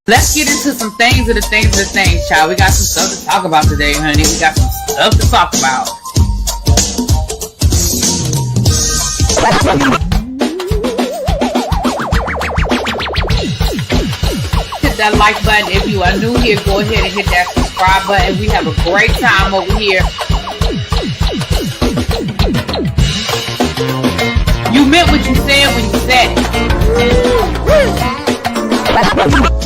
Let's get into some things of the things, child. We got some stuff to talk about today, honey. We got some stuff to talk about. Hit that like button if you are new here. Go ahead and hit that subscribe button. We have a great time over here. You meant what you said when you said it.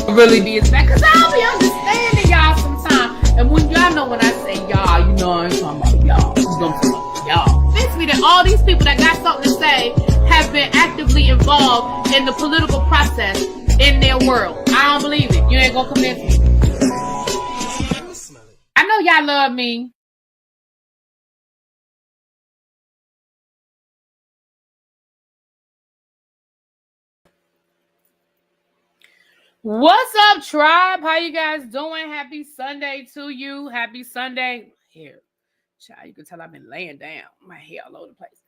Really be expect, because I'll be understanding y'all sometimes. And when y'all know when I say y'all, you know I ain't talking about y'all. You know I'm talking about y'all. It means that all these people that got something to say have been actively involved in the political process in their world. I don't believe it. You ain't gonna convince me. I know y'all love me. What's up, tribe? How you guys doing? Happy Sunday to you. Happy Sunday. Here, child, you can tell I've been laying down. My hair all over the place.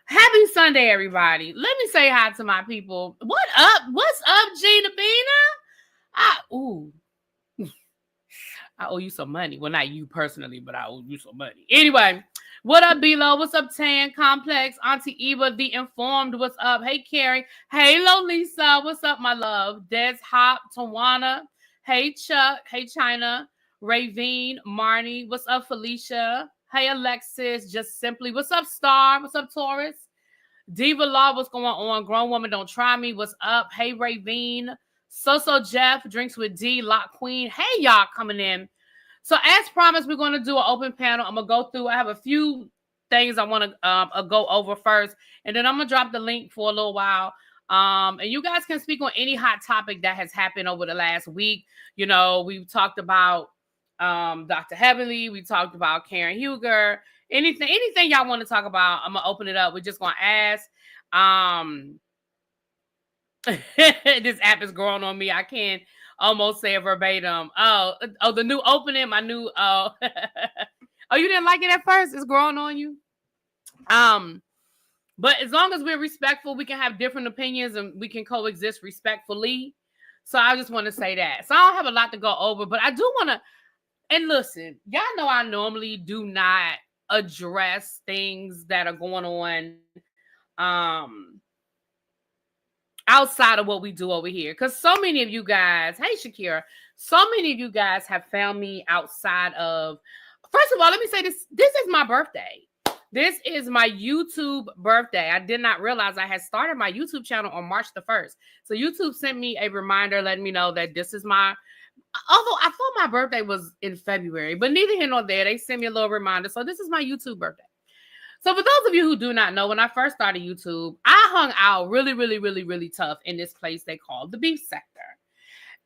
Happy Sunday, everybody. Let me say hi to my people. What up? What's up, Gina Bina? I owe you some money. Well, not you personally, but I owe you some money. Anyway, what up, B-Lo? What's up, Tan Complex? Auntie Eva, The Informed. What's up? Hey, Carrie. Hey, Lolisa. What's up, my love? Des Hop, Tawana. Hey, Chuck. Hey, China. Ravine, Marnie. What's up, Felicia? Hey, Alexis. Just Simply. What's up, Star? What's up, Taurus? Diva Law, what's going on? Grown Woman, Don't Try Me. What's up? Hey, Ravine. So Jeff, Drinks with D, Lock Queen. Hey, y'all coming in. So as promised, we're going to do an open panel. I'm going to go through. I have a few things I want to go over first. And then I'm going to drop the link for a little while. And you guys can speak on any hot topic that has happened over the last week. You know, we've talked about Dr. Heavenly. We talked about Karen Huger. Anything y'all want to talk about, I'm going to open it up. We're just going to ask. This app is growing on me. I can't almost say it verbatim. Oh, the new opening, my new oh, you didn't like it at first? It's growing on you. But as long as we're respectful, we can have different opinions and we can coexist respectfully. So I just want to say that. So I don't have a lot to go over, but I do want to. And listen, y'all know I normally do not address things that are going on outside of what we do over here. Because so many of you guys, hey Shakira, so many of you guys have found me outside of, first of all, let me say this. This is my birthday. This is my YouTube birthday. I did not realize I had started my YouTube channel on March the 1st. So YouTube sent me a reminder letting me know that this is my, although I thought my birthday was in February, but neither here nor there. They sent me a little reminder. So this is my YouTube birthday. So for those of you who do not know, when I first started YouTube, I hung out really tough in this place they call the beef sector.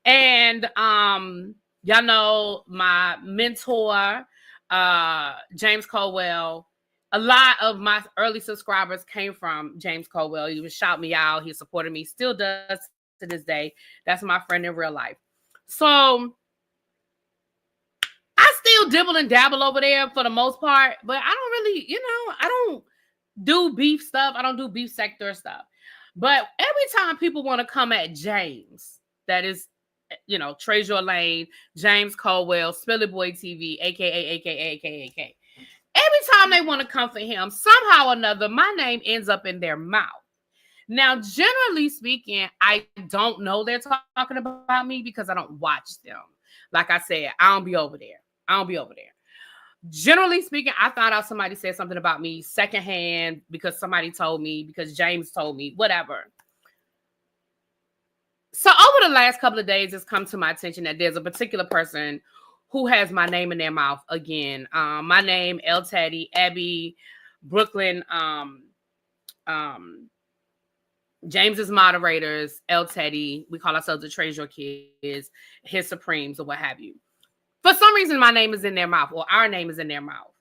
And y'all know my mentor, James Colwell. A lot of my early subscribers came from James Colwell. He would shout me out. He supported me, still does to this day. That's my friend in real life. So I still dibble and dabble over there for the most part, but I don't really, I don't do beef stuff. I don't do beef sector stuff. But every time people want to come at James, that is, Treasure Lane, James Colwell, Spilly Boy TV, aka. Every time they want to come for him, somehow or another, my name ends up in their mouth. Now, generally speaking, I don't know they're talking about me because I don't watch them. Like I said, I don't be over there. Generally speaking, I found out somebody said something about me secondhand because somebody told me, because James told me, whatever. So over the last couple of days, it's come to my attention that there's a particular person who has my name in their mouth again. My name, El Teddy, Abby, Brooklyn, James's moderators, El Teddy. We call ourselves the Treasure Kids, his Supremes, or what have you. For some reason, my name is in their mouth, or our name is in their mouth.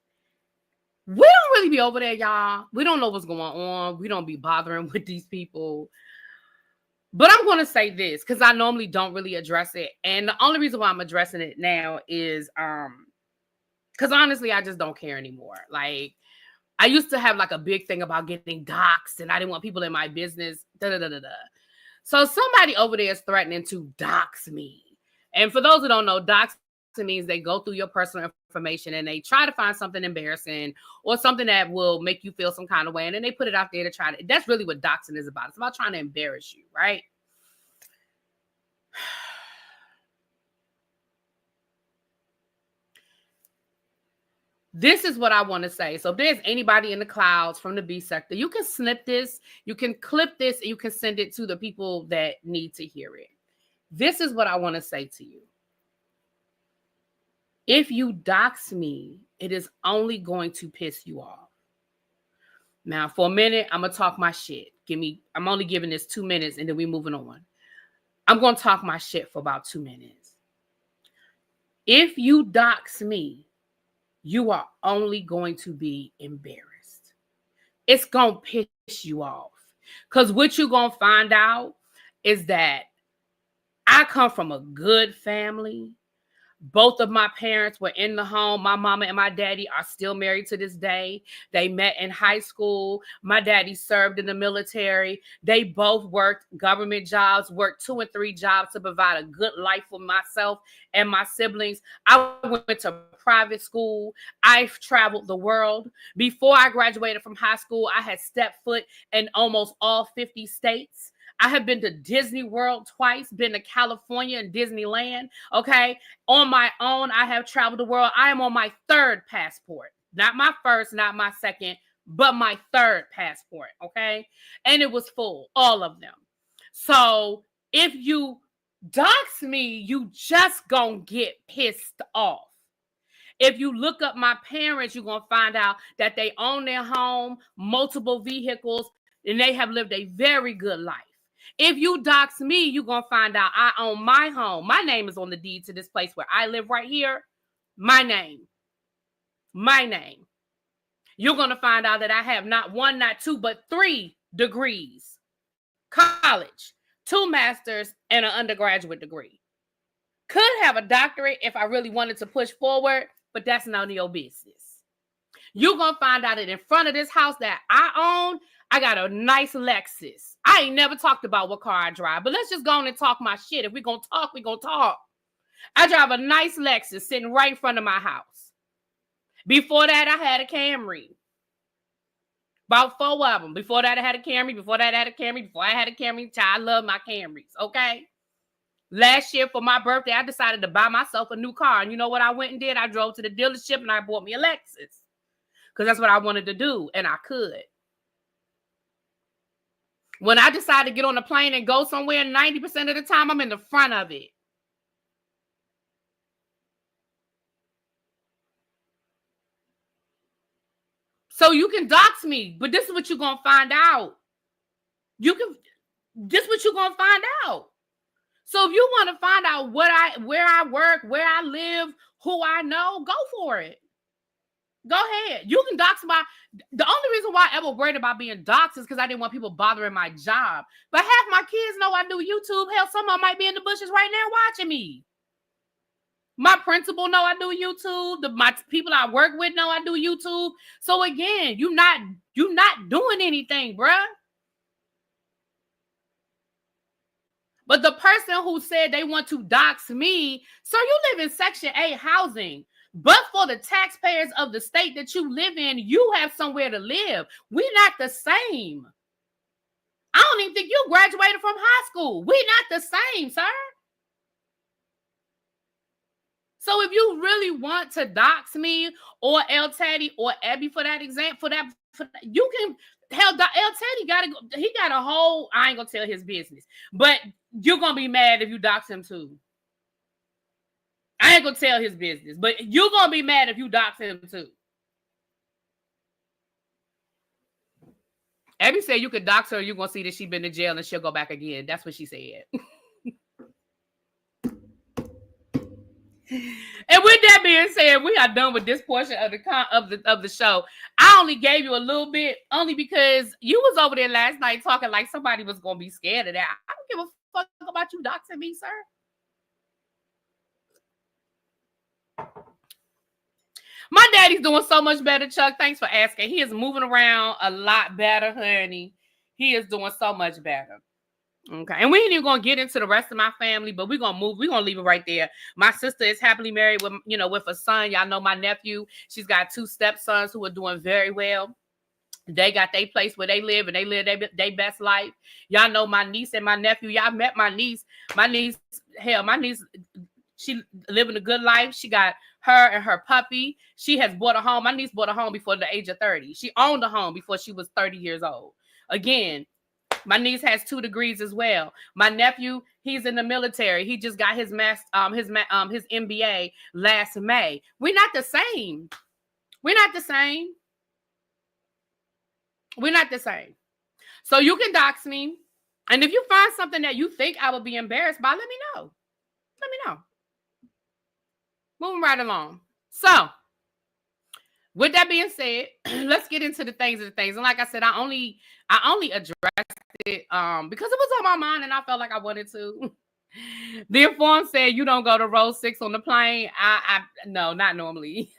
We don't really be over there, y'all. We don't know what's going on. We don't be bothering with these people. But I'm going to say this, because I normally don't really address it. And the only reason why I'm addressing it now is because honestly, I just don't care anymore. Like, I used to have like a big thing about getting doxxed, and I didn't want people in my business. So somebody over there is threatening to dox me. And for those who don't know, doxing means they go through your personal information and they try to find something embarrassing or something that will make you feel some kind of way. And then they put it out there to try to, that's really what doxing is about. It's about trying to embarrass you, right? This is what I want to say. So if there's anybody in the clouds from the B sector, you can snip this, you can clip this, and you can send it to the people that need to hear it. This is what I want to say to you. If you dox me, it is only going to piss you off. Now, for a minute, I'm going to talk my shit. I'm only giving this 2 minutes and then we're moving on. I'm going to talk my shit for about 2 minutes. If you dox me, you are only going to be embarrassed. It's going to piss you off. Because what you're going to find out is that I come from a good family. Both of my parents were in the home. My mama and my daddy are still married to this day. They met in high school. My daddy served in the military. They both worked government jobs, worked 2 and 3 jobs to provide a good life for myself and my siblings. I went to private school. I've traveled the world. Before I graduated from high school, I had stepped foot in almost all 50 states. I have been to Disney World twice, been to California and Disneyland, okay? On my own, I have traveled the world. I am on my 3rd passport. Not my 1st, not my 2nd, but my 3rd passport, okay? And it was full, all of them. So if you dox me, you just gonna get pissed off. If you look up my parents, you're gonna find out that they own their home, multiple vehicles, and they have lived a very good life. If you dox me, you're going to find out I own my home. My name is on the deed to this place where I live right here. My name. You're going to find out that I have not 1, not 2, but 3 degrees. College, 2 masters, and an undergraduate degree. Could have a doctorate if I really wanted to push forward, but that's none of your business. You're going to find out that in front of this house that I own, I got a nice Lexus. I ain't never talked about what car I drive, but let's just go on and talk my shit. If we're going to talk, we're going to talk. I drive a nice Lexus sitting right in front of my house. Before that, I had a Camry. About 4 of them. Before that, I had a Camry. Before that, I had a Camry. Before I had a Camry, I love my Camrys, okay? Last year for my birthday, I decided to buy myself a new car. And you know what I went and did? I drove to the dealership and I bought me a Lexus. Because that's what I wanted to do, and I could. When I decide to get on a plane and go somewhere, 90% of the time, I'm in the front of it. So you can dox me, but this is what you're going to find out. This is what you're going to find out. So if you want to find out where I work, where I live, who I know, go for it. Go ahead. You can dox the only reason why I ever worried about being doxed is because I didn't want people bothering my job. But half my kids know I do YouTube. Hell, some of them might be in the bushes right now watching me. My principal know I do YouTube. My people I work with know I do YouTube. So again, you're not doing anything, bruh. But the person who said they want to dox me, sir, you live in Section 8 housing. But for the taxpayers of the state that you live in, you have somewhere to live. We're not the same. I don't even think you graduated from high school. We're not the same, sir. So if you really want to dox me or El Teddy or Abby for that example, you can. Hell, El Teddy he got a whole, I ain't gonna tell his business, but you're gonna be mad if you dox him too. I ain't gonna tell his business, but you're gonna be mad if you dox him too. Abby said you could dox her, you're gonna see that she's been to jail and she'll go back again. That's what she said. And with that being said, we are done with this portion of the show. I only gave you a little bit, only because you was over there last night talking like somebody was gonna be scared of that. I don't give a fuck about you doxing me, sir. My daddy's doing so much better, Chuck. Thanks for asking. He is moving around a lot better, honey. He is doing so much better. Okay, and we ain't even gonna get into the rest of my family, but we're gonna move. We're gonna leave it right there. My sister is happily married with, with a son. Y'all know my nephew. She's got 2 stepsons who are doing very well. They got their place where they live, and they live their best life. Y'all know my niece and my nephew. Y'all met my niece. My niece, she living a good life. She got her and her puppy. She has bought a home. My niece bought a home before the age of 30. She owned a home before she was 30 years old. Again, my niece has 2 degrees as well. My nephew, he's in the military. He just got his MBA last May. We're not the same. We're not the same. We're not the same. So you can dox me. And if you find something that you think I would be embarrassed by, let me know. Let me know. Moving right along. So, with that being said, let's get into the things. And like I said, I only addressed it because it was on my mind and I felt like I wanted to. The Informed said you don't go to row 6 on the plane. No, not normally.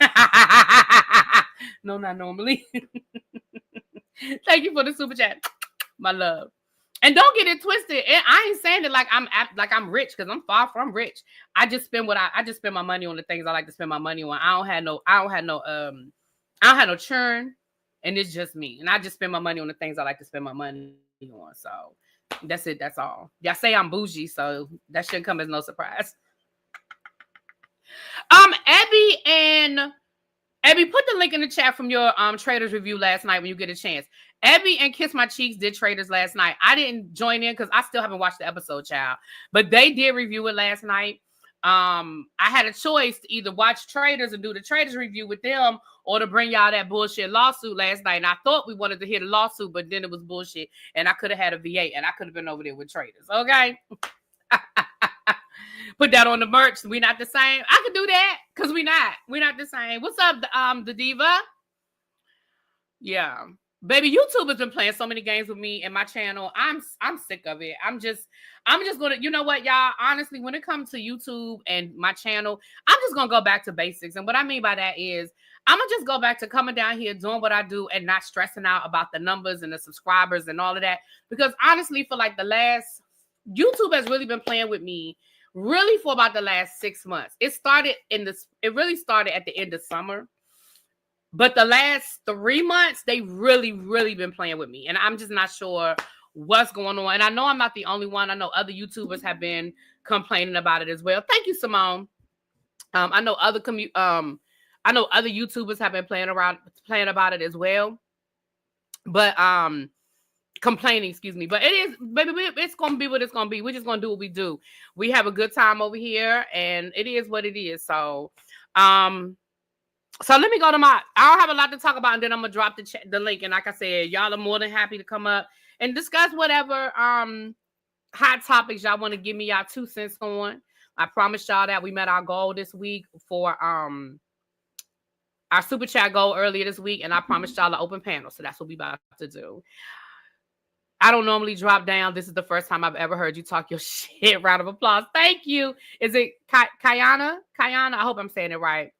No, not normally. Thank you for the super chat, my love. And don't get it twisted. I ain't saying it like I'm rich, because I'm far from rich. I just spend my money on the things I like to spend my money on. I don't have no churn, and it's just me. And I just spend my money on the things I like to spend my money on. So that's it. That's all. Y'all say I'm bougie, so that shouldn't come as no surprise. Abby, put the link in the chat from your Traders review last night when you get a chance. Abby and Kiss My Cheeks did Traders last night. I didn't join in because I still haven't watched the episode, child. But they did review it last night. I had a choice to either watch Traders and do the Traders review with them, or to bring y'all that bullshit lawsuit last night. And I thought we wanted to hear the lawsuit, but then it was bullshit. And I could have had a V8 and I could have been over there with Traders. Okay? Put that on the merch. We not the same. I could do that because we're not the same. What's up, the diva? Yeah, baby, YouTube has been playing so many games with me and my channel. I'm sick of it. I'm just gonna, you know what, y'all? Honestly, when it comes to YouTube and my channel, I'm just gonna go back to basics. And what I mean by that is, I'm gonna just go back to coming down here, doing what I do, and not stressing out about the numbers and the subscribers and all of that. Because honestly, for like YouTube has really been playing with me. Really for about the last 6 months. It really started at the end of summer. But the last 3 months, they really, really been playing with me. And I'm just not sure what's going on. And I know I'm not the only one. I know other YouTubers have been complaining about it as well. Thank you, Simone. I know other YouTubers have been playing about it as well. But complaining, excuse me. But it is, baby, it's gonna be what it's gonna be. We're just gonna do what we do. We have a good time over here, and it is what it is. So let me go to I don't have a lot to talk about, and then I'm gonna drop the link. And like I said, y'all are more than happy to come up and discuss whatever hot topics y'all want to give me y'all 2 cents on. I promised y'all that we met our goal this week for our super chat goal earlier this week, and I promised y'all an open panel. So that's what we about to do. I don't normally drop down. This is the first time I've ever heard you talk your shit. Round of applause. Thank you. Is it Kayana? Kayana? I hope I'm saying it right.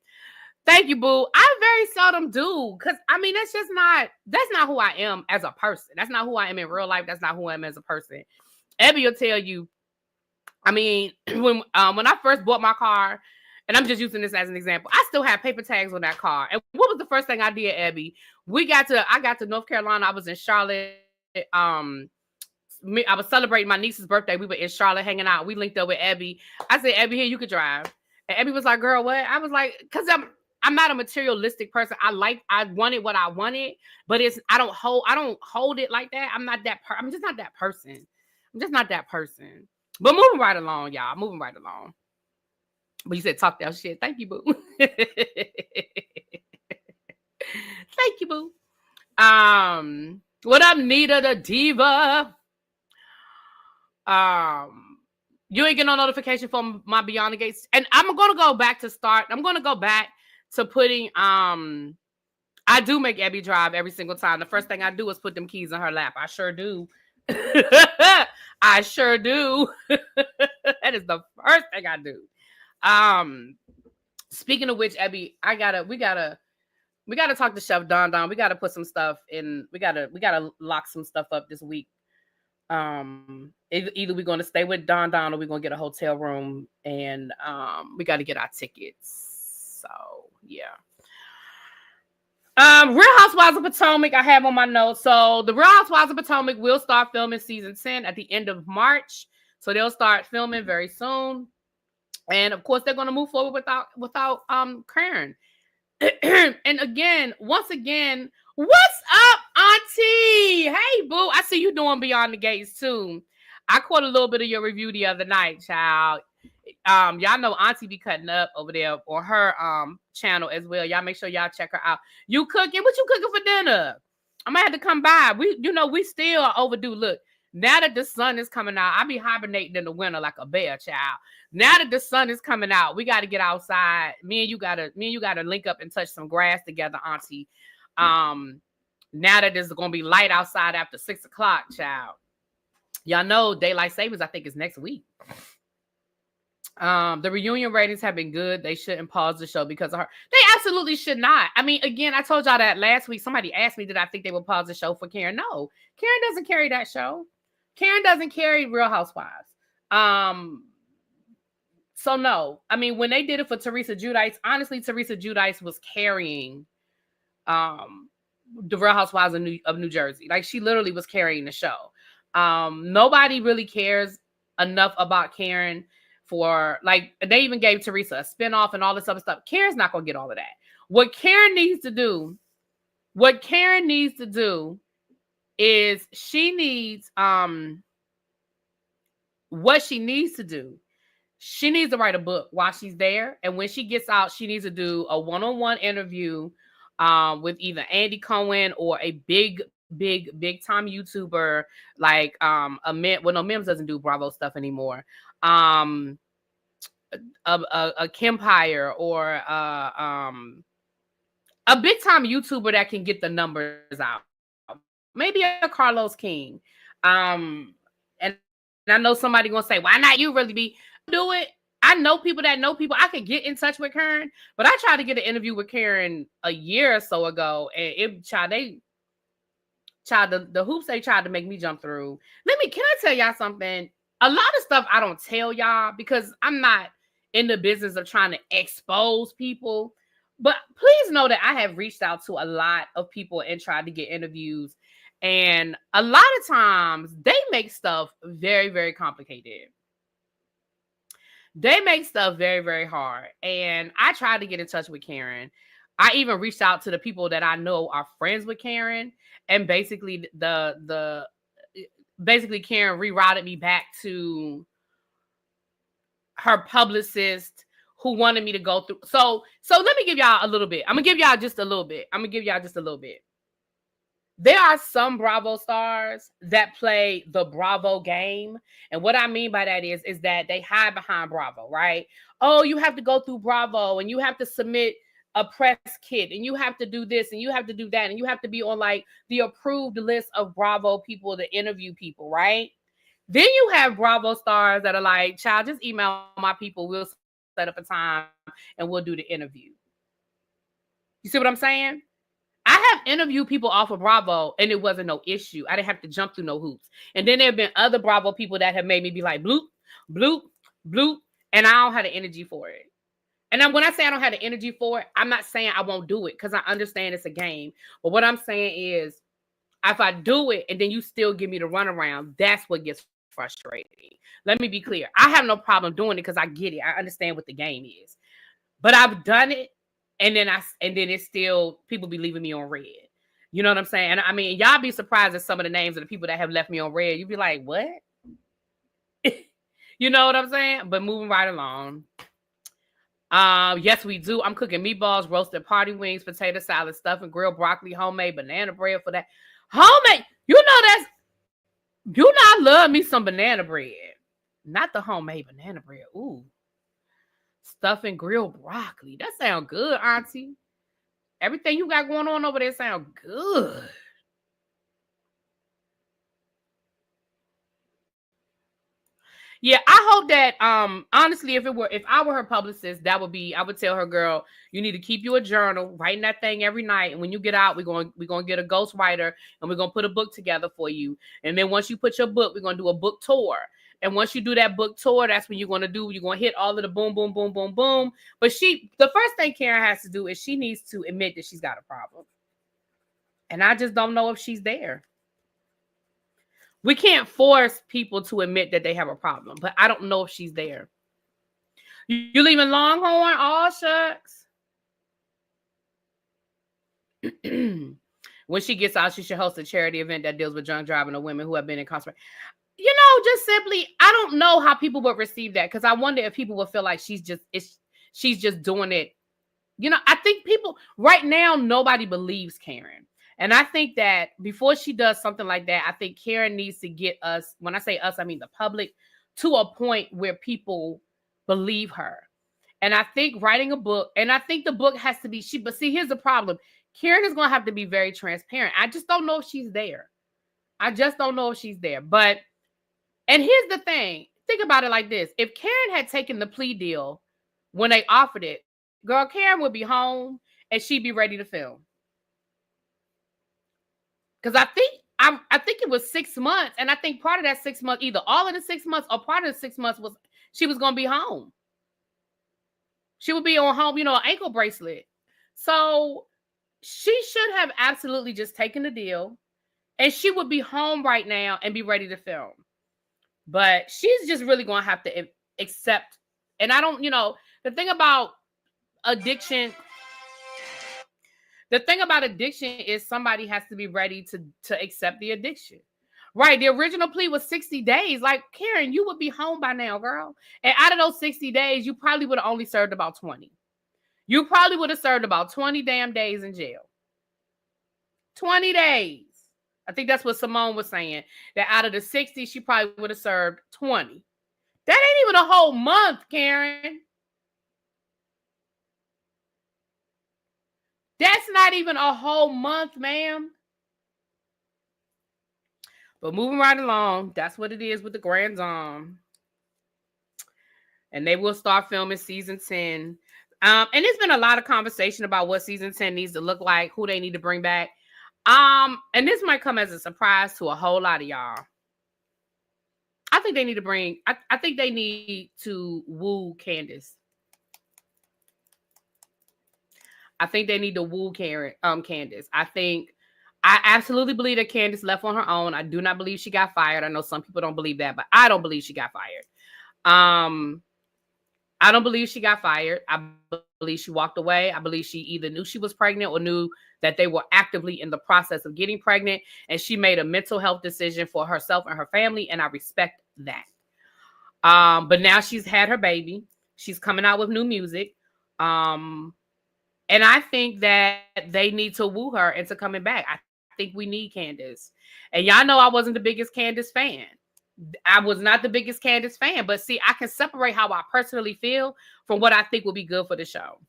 Thank you, boo. I very seldom do. Because, I mean, that's not who I am as a person. That's not who I am in real life. That's not who I am as a person. Abby will tell you, I mean, when I first bought my car, and I'm just using this as an example, I still have paper tags on that car. And what was the first thing I did, Abby? I got to North Carolina. I was in Charlotte. I was celebrating my niece's birthday. We were in Charlotte hanging out. We linked up with Abby. I said, Abby, here, you could drive. And Abby was like, girl, what? I was like, because I'm not a materialistic person. I wanted what I wanted, but I don't hold it like that. I'm just not that person. I'm just not that person. But moving right along, y'all. Moving right along. But you said talk that shit. Thank you, boo. Thank you, boo. What up, Nita the Diva? You ain't getting no notification from my Beyond the Gates. And I'm gonna go back to putting I do make Abby drive every single time. The first thing I do is put them keys in her lap. I sure do. I sure do. That is the first thing I do. Speaking of which, Abby, we gotta talk to Chef Don Don. We gotta put some stuff in. We gotta lock some stuff up this week. Either we're going to stay with Don Don or we're going to get a hotel room, and we got to get our tickets. So yeah. Real Housewives of Potomac I have on my notes. So the Real Housewives of Potomac will start filming season 10 at the end of March. So they'll start filming very soon. And of course they're going to move forward without Karen. And once again, what's up, Auntie? Hey, boo. I see you doing Beyond the Gates too. I caught a little bit of your review the other night, child. Y'all know Auntie be cutting up over there on her channel as well. Y'all make sure y'all check her out. You cooking? What you cooking for dinner? I might have to come by. We still are overdue. Look, now that the sun is coming out, I be hibernating in the winter like a bear, child. Now that the sun is coming out, we got to get outside. Me and you gotta link up and touch some grass together, Auntie. Now that it's gonna be light outside after 6 o'clock, child. Y'all know daylight savings, I think, is next week. The reunion ratings have been good. They shouldn't pause the show because of her. They absolutely should not. I mean, again, I told y'all that last week. Somebody asked me, did I think they would pause the show for Karen? No, Karen doesn't carry that show. Karen doesn't carry Real Housewives. So no. I mean, when they did it for Teresa Giudice, honestly, Teresa Giudice was carrying the Real Housewives of New Jersey. Like, she literally was carrying the show. Nobody really cares enough about Karen for, like, they even gave Teresa a spinoff and all this other stuff. Karen's not gonna get all of that. What Karen needs to do is she needs to write a book while she's there, and when she gets out, she needs to do a one-on-one interview with either Andy Cohen or a big time YouTuber like Mims doesn't do Bravo stuff anymore. A Kempire or a big time YouTuber that can get the numbers out. Maybe a Carlos King. And I know somebody gonna say, why not you really be do it? I know people that know people. I could get in touch with Karen, but I tried to get an interview with Karen a year or so ago, and the hoops they tried to make me jump through. Can I tell y'all something? A lot of stuff I don't tell y'all because I'm not in the business of trying to expose people. But please know that I have reached out to a lot of people and tried to get interviews. And a lot of times they make stuff very, very complicated. They make stuff very, very hard. And I tried to get in touch with Karen. I even reached out to the people that I know are friends with Karen. And basically Karen rerouted me back to her publicist who wanted me to go through. So let me give y'all a little bit. I'm going to give y'all just a little bit. There are some Bravo stars that play the Bravo game. And what I mean by that is that they hide behind Bravo, right? Oh, you have to go through Bravo and you have to submit a press kit and you have to do this and you have to do that. And you have to be on like the approved list of Bravo people to interview people, right? Then you have Bravo stars that are like, child, just email my people. We'll set up a time and we'll do the interview. You see what I'm saying? I have interviewed people off of Bravo and it wasn't no issue. I didn't have to jump through no hoops. And then there have been other Bravo people that have made me be like, bloop, bloop, bloop. And I don't have the energy for it. And then when I say I don't have the energy for it, I'm not saying I won't do it because I understand it's a game. But what I'm saying is if I do it and then you still give me the runaround, that's what gets frustrating. Let me be clear. I have no problem doing it because I get it. I understand what the game is. But I've done it. And then it's still people be leaving me on red. You know what I'm saying? I mean, y'all be surprised at some of the names of the people that have left me on red. You'd be like, what? You know what I'm saying? But moving right along. Yes, we do. I'm cooking meatballs, roasted party wings, potato salad, stuffing, grilled broccoli, homemade banana bread for that. Homemade, I love me some banana bread. Not the homemade banana bread. Ooh. Stuffing grilled broccoli. That sounds good, Auntie. Everything you got going on over there sounds good. Yeah, I hope that honestly, if I were her publicist, I would tell her, girl, you need to keep you a journal, writing that thing every night. And when you get out, we're gonna get a ghostwriter and we're gonna put a book together for you. And then once you put your book, we're gonna do a book tour. And once you do that book tour, that's when you're gonna hit all of the boom, boom, boom, boom, boom. But the first thing Karen has to do is she needs to admit that she's got a problem. And I just don't know if she's there. We can't force people to admit that they have a problem, but I don't know if she's there. You leaving Longhorn? Oh, shucks. When she gets out, she should host a charity event that deals with drunk driving of women who have been incarcerated. Just simply, I don't know how people would receive that, because I wonder if people would feel like she's just doing it. I think people right now, nobody believes Karen. And I think that before she does something like that, I think Karen needs to get us, when I say us, I mean the public, to a point where people believe her. And I think writing a book, and I think the book has to be, but see, here's the problem. Karen is going to have to be very transparent. I just don't know if she's there. But, and here's the thing. Think about it like this. If Karen had taken the plea deal when they offered it, girl, Karen would be home and she'd be ready to film. Because I think it was 6 months, and I think part of that 6 months, either all of the 6 months or part of the 6 months, was she was going to be home. She would be on home, an ankle bracelet. So she should have absolutely just taken the deal, and she would be home right now and be ready to film. But she's just really going to have to accept. And I don't, the thing about addiction. The thing about addiction is somebody has to be ready to accept the addiction. Right. The original plea was 60 days. Like, Karen, you would be home by now, girl. And out of those 60 days, you probably would have only served about 20. You probably would have served about 20 damn days in jail. 20 days. I think that's what Simone was saying. That out of the 60, she probably would have served 20. That ain't even a whole month, Karen. That's not even a whole month, ma'am. But moving right along, that's what it is with the Grand Dame. And they will start filming season 10. And there's been a lot of conversation about what season 10 needs to look like, who they need to bring back. And this might come as a surprise to a whole lot of y'all. I think they need to woo Candace. I think they need to woo Candace. I absolutely believe that Candace left on her own. I do not believe she got fired. I know some people don't believe that, but I don't believe she got fired. I don't believe she got fired. I believe she walked away. I believe she either knew she was pregnant or knew that they were actively in the process of getting pregnant, and she made a mental health decision for herself and her family, and I respect that. But now she's had her baby. She's coming out with new music. And I think that they need to woo her into coming back. I think we need Candace. And y'all know I wasn't the biggest Candace fan. I was not the biggest Candace fan. But see, I can separate how I personally feel from what I think will be good for the show.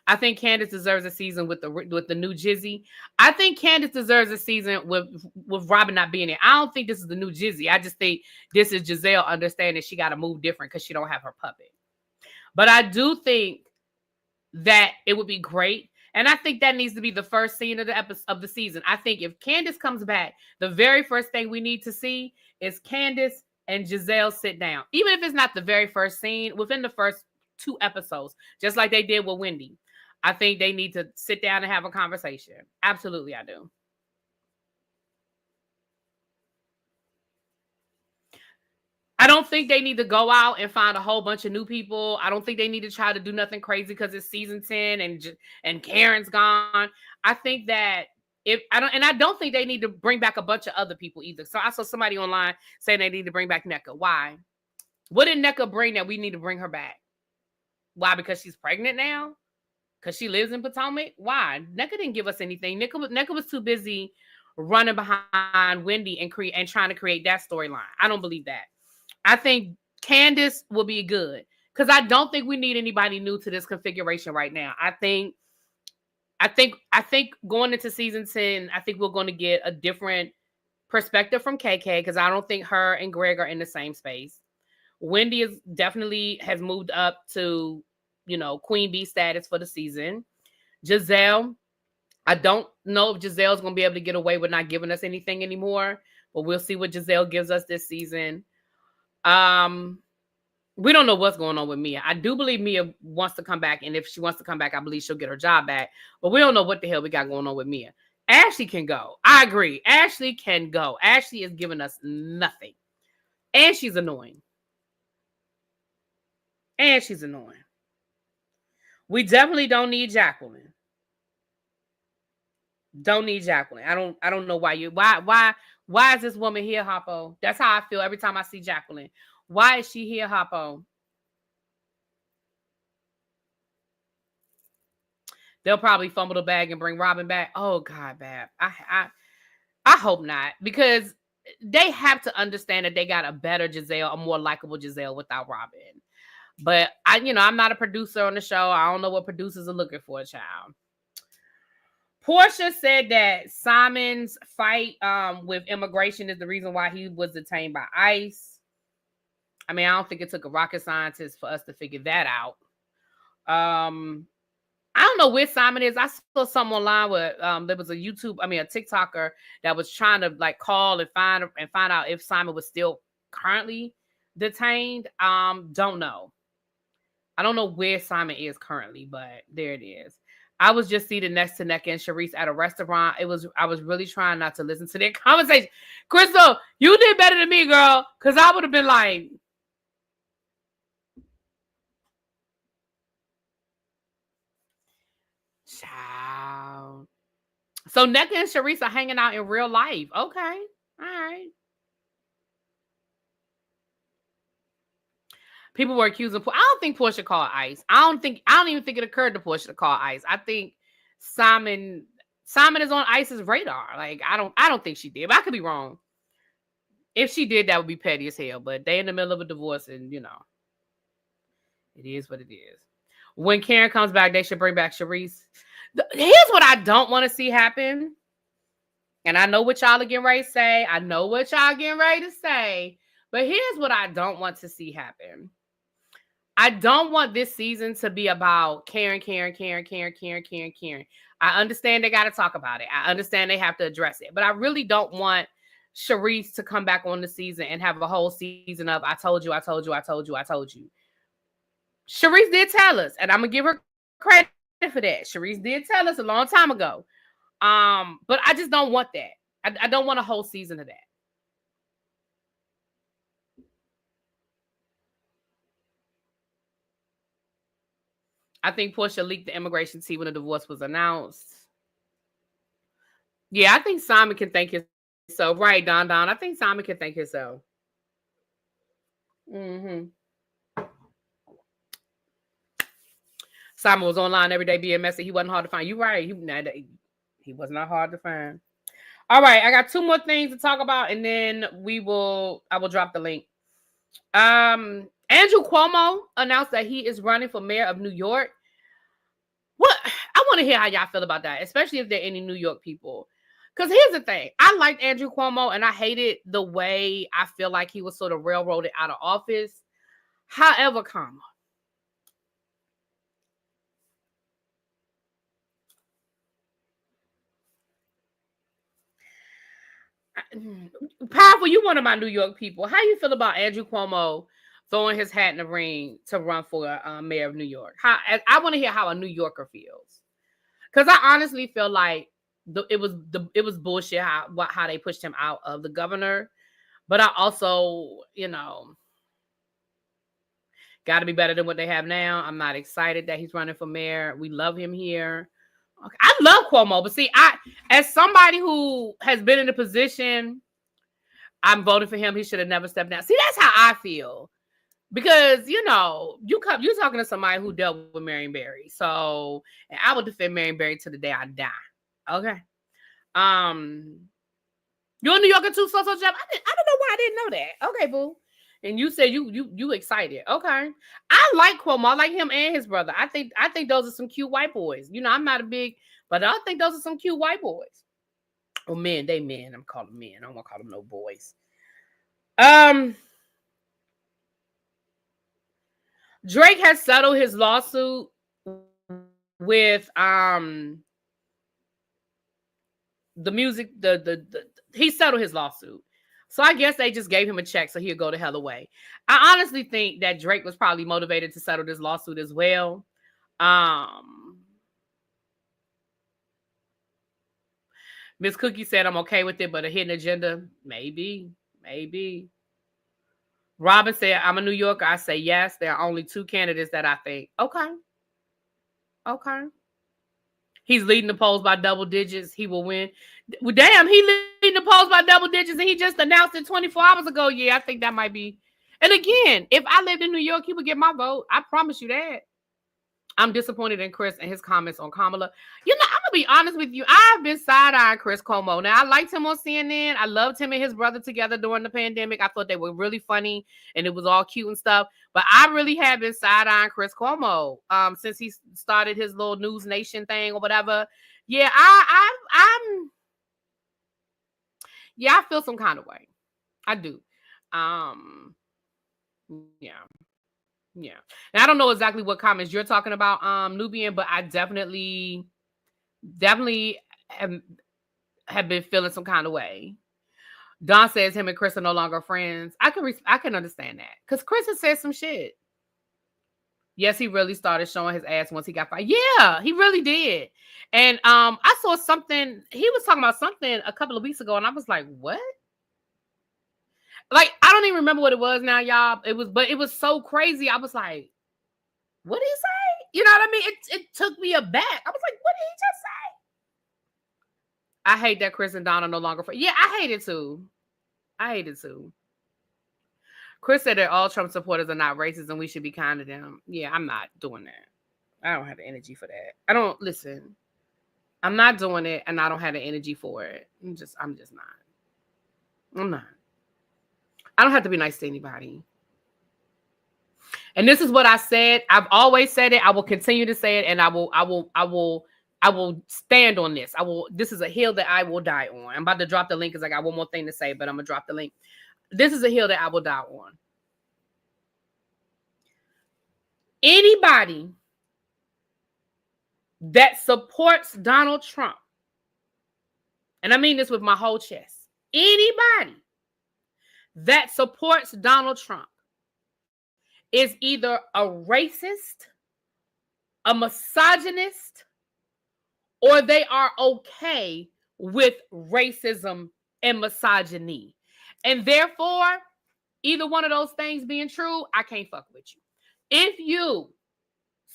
I think Candace deserves a season with the new Jizzy. I think Candace deserves a season with Robin not being there. I don't think this is the new Jizzy. I just think this is Giselle understanding she got to move different because she don't have her puppet. But I do think that it would be great. And I think that needs to be the first scene of the season. I think if Candace comes back, the very first thing we need to see is Candace and Giselle sit down. Even if it's not the very first scene, within the first 2 episodes, just like they did with Wendy. I think they need to sit down and have a conversation. Absolutely, I do. I don't think they need to go out and find a whole bunch of new people. I don't think they need to try to do nothing crazy because it's season 10 and Karen's gone. I think that I don't think they need to bring back a bunch of other people either. So I saw somebody online saying they need to bring back NECA. Why? What did NECA bring that we need to bring her back? Why? Because she's pregnant now? Because she lives in Potomac? Why? NECA didn't give us anything. NECA was too busy running behind Wendy and trying to create that storyline. I don't believe that. I think Candace will be good because I don't think we need anybody new to this configuration right now. I think going into season 10, I think we're going to get a different perspective from KK because I don't think her and Greg are in the same space. Wendy is definitely has moved up to, Queen Bee status for the season. Giselle, I don't know if Giselle's going to be able to get away with not giving us anything anymore, but we'll see what Giselle gives us this season. We don't know what's going on with Mia. I do believe Mia wants to come back, and if she wants to come back, I believe she'll get her job back. But we don't know what the hell we got going on with Mia. Ashley can go. I agree. Ashley can go. Ashley is giving us nothing. And she's annoying. We definitely don't need Jacqueline. Don't need Jacqueline. I don't know why why is this woman here, Hoppo? That's how I feel every time I see Jacqueline. Why is she here, Hoppo? They'll probably fumble the bag and bring Robin back. Oh God, Bab. I hope not, because they have to understand that they got a better Giselle, a more likable Giselle without Robin. But I'm not a producer on the show. I don't know what producers are looking for, child. Porsha said that Simon's fight with immigration is the reason why he was detained by ICE. I mean, I don't think it took a rocket scientist for us to figure that out. I don't know where Simon is. I saw something online where there was a TikToker that was trying to call and find out if Simon was still currently detained. Don't know. I don't know where Simon is currently, but there it is. I was just seated next to Nneka and Sharice at a restaurant. I was really trying not to listen to their conversation. Crystal, you did better than me, girl, because I would have been like, child. So Nneka and Sharice are hanging out in real life. Okay. All right. People were accusing. I don't think Porsha called ICE. I don't even think it occurred to Porsha to call ICE. I think Simon is on ICE's radar. I don't think she did, but I could be wrong. If she did, that would be petty as hell. But they in the middle of a divorce, and it is what it is. When Karen comes back, they should bring back Sharice. Here's what I don't want to see happen. And I know what y'all are getting ready to say. But here's what I don't want to see happen. I don't want this season to be about Karen. I understand they got to talk about it. I understand they have to address it. But I really don't want Sharice to come back on the season and have a whole season of I told you. Sharice did tell us, and I'm going to give her credit for that. Sharice did tell us a long time ago. But I just don't want that. I don't want a whole season of that. I think Porsha leaked the immigration tea when the divorce was announced. Yeah, I think Simon can thank himself. Right, Don. I think Simon can thank himself. Simon was online every day being messy. He wasn't hard to find. You're right. He was not hard to find. All right, I got two more things to talk about, and then I will drop the link. Andrew Cuomo announced that he is running for mayor of New York. What? I want to hear how y'all feel about that, especially if there are any New York people. Because here's the thing. I liked Andrew Cuomo, and I hated the way I feel like he was sort of railroaded out of office. However, Powerful, you one of my New York people. How you feel about Andrew Cuomo throwing his hat in the ring to run for mayor of New York? I want to hear how a New Yorker feels, because I honestly feel like it was bullshit how they pushed him out of the governor, but I also got to be better than what they have now. I'm not excited that he's running for mayor. We love him here. Okay. I love Cuomo, but see, as somebody who has been in a position, I'm voting for him. He should have never stepped down. See, that's how I feel. Because, you're talking to somebody who dealt with Marion Barry. So, and I would defend Marion Barry to the day I die. Okay. You're a New Yorker too, so Jeff? I don't know why I didn't know that. Okay, boo. And you said you excited. Okay. I like Cuomo. I like him and his brother. I think those are some cute white boys. I'm not a big, but I think those are some cute white boys. Oh, men, they men. I'm calling men. I don't want to call them no boys. Drake has settled his lawsuit with the music, the he settled his lawsuit. So I guess they just gave him a check so he'll go the hell away. I honestly think that Drake was probably motivated to settle this lawsuit as well. Miss Cookie said, I'm okay with it, but a hidden agenda? Maybe. Robin said, I'm a New Yorker. I say yes. There are only 2 candidates that I think. Okay. He's leading the polls by double digits. He will win. Well, damn, he leading the polls by double digits and he just announced it 24 hours ago. Yeah, I think that might be. And again, if I lived in New York, he would get my vote. I promise you that. I'm disappointed in Chris and his comments on Kamala. You know, I'm going to be honest with you. I've been side-eyeing Chris Cuomo. Now, I liked him on CNN. I loved him and his brother together during the pandemic. I thought they were really funny and it was all cute and stuff. But I really have been side-eyeing Chris Cuomo since he started his little News Nation thing or whatever. Yeah, I feel some kind of way. I do. Yeah. And I don't know exactly what comments you're talking about, Nubian, but I definitely have been feeling some kind of way. Don says him and Chris are no longer friends. I can understand that because Chris has said some shit. Yes, he really started showing his ass once he got fired. Yeah, he really did. And I saw something. He was talking about something a couple of weeks ago, and I was like, what? Like, I don't even remember what it was now, y'all. It was so crazy. I was like, what did he say? You know what I mean? It took me aback. I was like, what did he just say? I hate that Chris and Don are no longer friends. Yeah, I hate it too. Chris said that all Trump supporters are not racist and we should be kind to them. Yeah, I'm not doing that. I don't have the energy for that. I'm not doing it and I don't have the energy for it. I'm just not. I'm not. I don't have to be nice to anybody. And this is what I said. I've always said it. I will continue to say it, and I will stand on this. This is a hill that I will die on. I'm about to drop the link because I got one more thing to say, but I'm gonna drop the link. This is a hill that I will die on. Anybody that supports Donald Trump, and I mean this with my whole chest, anybody that supports Donald Trump is either a racist, a misogynist, or they are okay with racism and misogyny. And therefore, either one of those things being true, I can't fuck with you. If you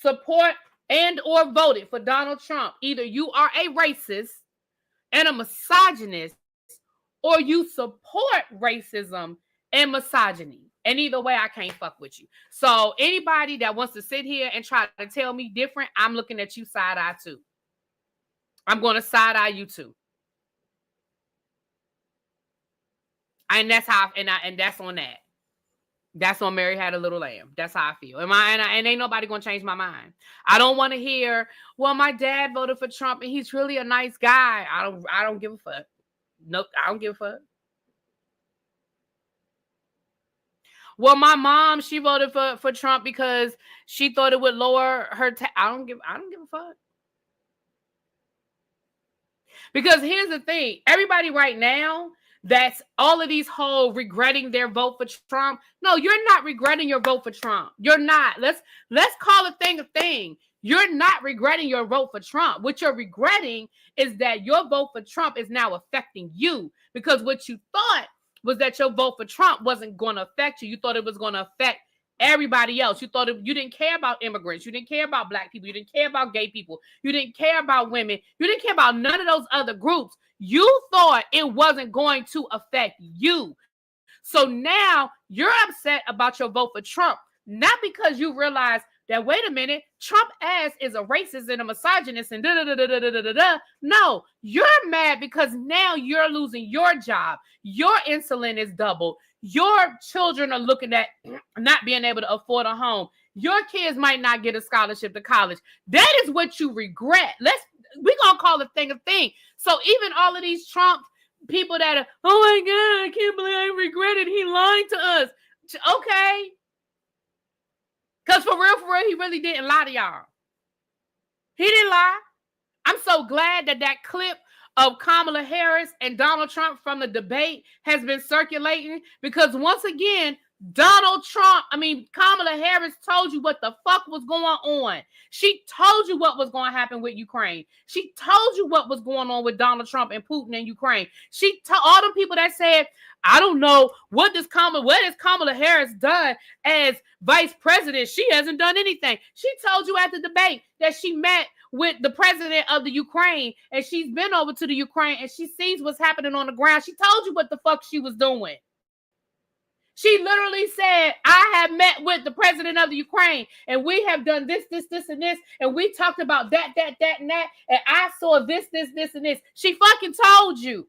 support and or voted for Donald Trump, either you are a racist and a misogynist, or you support racism and misogyny. And either way, I can't fuck with you. So anybody that wants to sit here and try to tell me different, I'm looking at you side-eye too. I'm going to side-eye you too. And that's how, and that's on that. That's on Mary Had a Little Lamb. That's how I feel. And ain't nobody going to change my mind. I don't want to hear, well, my dad voted for Trump and he's really a nice guy. I don't give a fuck. Nope, I don't give a fuck. Well, my mom, she voted for Trump because she thought it would lower her I don't give a fuck. Because here's the thing, everybody right now, that's all of these whole regretting their vote for Trump. No, you're not regretting your vote for Trump. You're not. Let's call a thing a thing. You're not regretting your vote for Trump. What you're regretting is that your vote for Trump is now affecting you, because what you thought was that your vote for Trump wasn't going to affect you. You thought it was going to affect everybody else. You thought you didn't care about immigrants. You didn't care about black people. You didn't care about gay people. You didn't care about women. You didn't care about none of those other groups. You thought it wasn't going to affect you. So now you're upset about your vote for Trump, not because you realize that, wait a minute, Trump ass is a racist and a misogynist and da-da-da-da-da-da-da-da. No, you're mad because now you're losing your job. Your insulin is doubled. Your children are looking at not being able to afford a home. Your kids might not get a scholarship to college. That is what you regret. We're going to call a thing a thing. So even all of these Trump people that are, oh my God, I can't believe I regret it. He lied to us. Okay. Because for real, he really didn't lie to y'all. He didn't lie. I'm so glad that clip of Kamala Harris and Donald Trump from the debate has been circulating, because once again, Kamala Harris told you what the fuck was going on. She told you what was going to happen with Ukraine. She told you what was going on with Donald Trump and Putin and Ukraine. She told all the people that said, I don't know, what has Kamala Harris done as vice president? She hasn't done anything. She told you at the debate that she met with the president of the Ukraine, and she's been over to the Ukraine and she sees what's happening on the ground. She told you what the fuck she was doing. She literally said, I have met with the president of the Ukraine and we have done this, and this, and we talked about that, and that, and I saw this, and this. She fucking told you.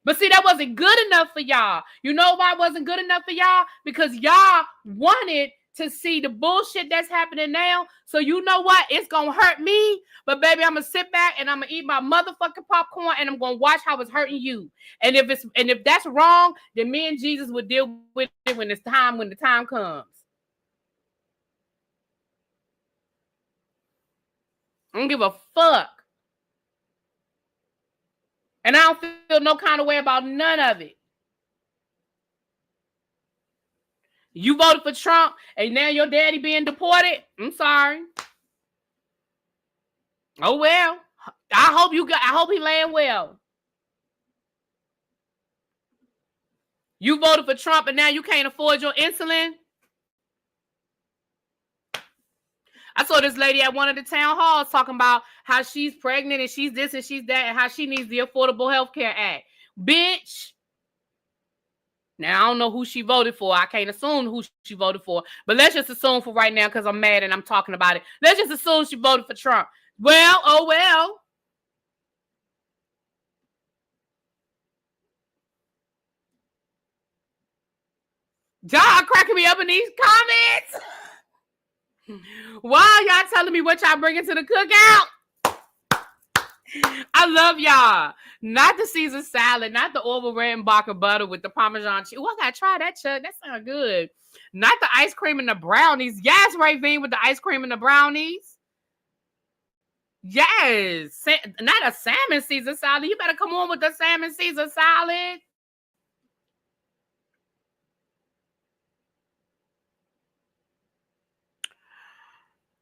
But see, that wasn't good enough for y'all. You know why it wasn't good enough for y'all? Because y'all wanted to see the bullshit that's happening now. So you know what? It's going to hurt me. But baby, I'm going to sit back and I'm going to eat my motherfucking popcorn and I'm going to watch how it's hurting you. And if that's wrong, then me and Jesus will deal with it when the time comes. I don't give a fuck. And I don't feel no kind of way about none of it. You voted for Trump and now your daddy being deported? I'm sorry. Oh well. I hope he land well. You voted for Trump and now you can't afford your insulin? I saw this lady at one of the town halls talking about how she's pregnant and she's this and she's that and how she needs the Affordable Health Care Act. Bitch. Now, I don't know who she voted for. I can't assume who she voted for. But let's just assume for right now, because I'm mad and I'm talking about it. Let's just assume she voted for Trump. Well, oh well. Y'all cracking me up in these comments. Why y'all telling me what y'all bringing to the cookout? I love y'all. Not the Caesar salad, not the Orville Redenbacher butter with the Parmesan cheese. Oh, I gotta try that, Chuck. That sounds good. Not the ice cream and the brownies. Yes, Ravine, with the ice cream and the brownies. Yes. Not a salmon Caesar salad. You better come on with the salmon Caesar salad.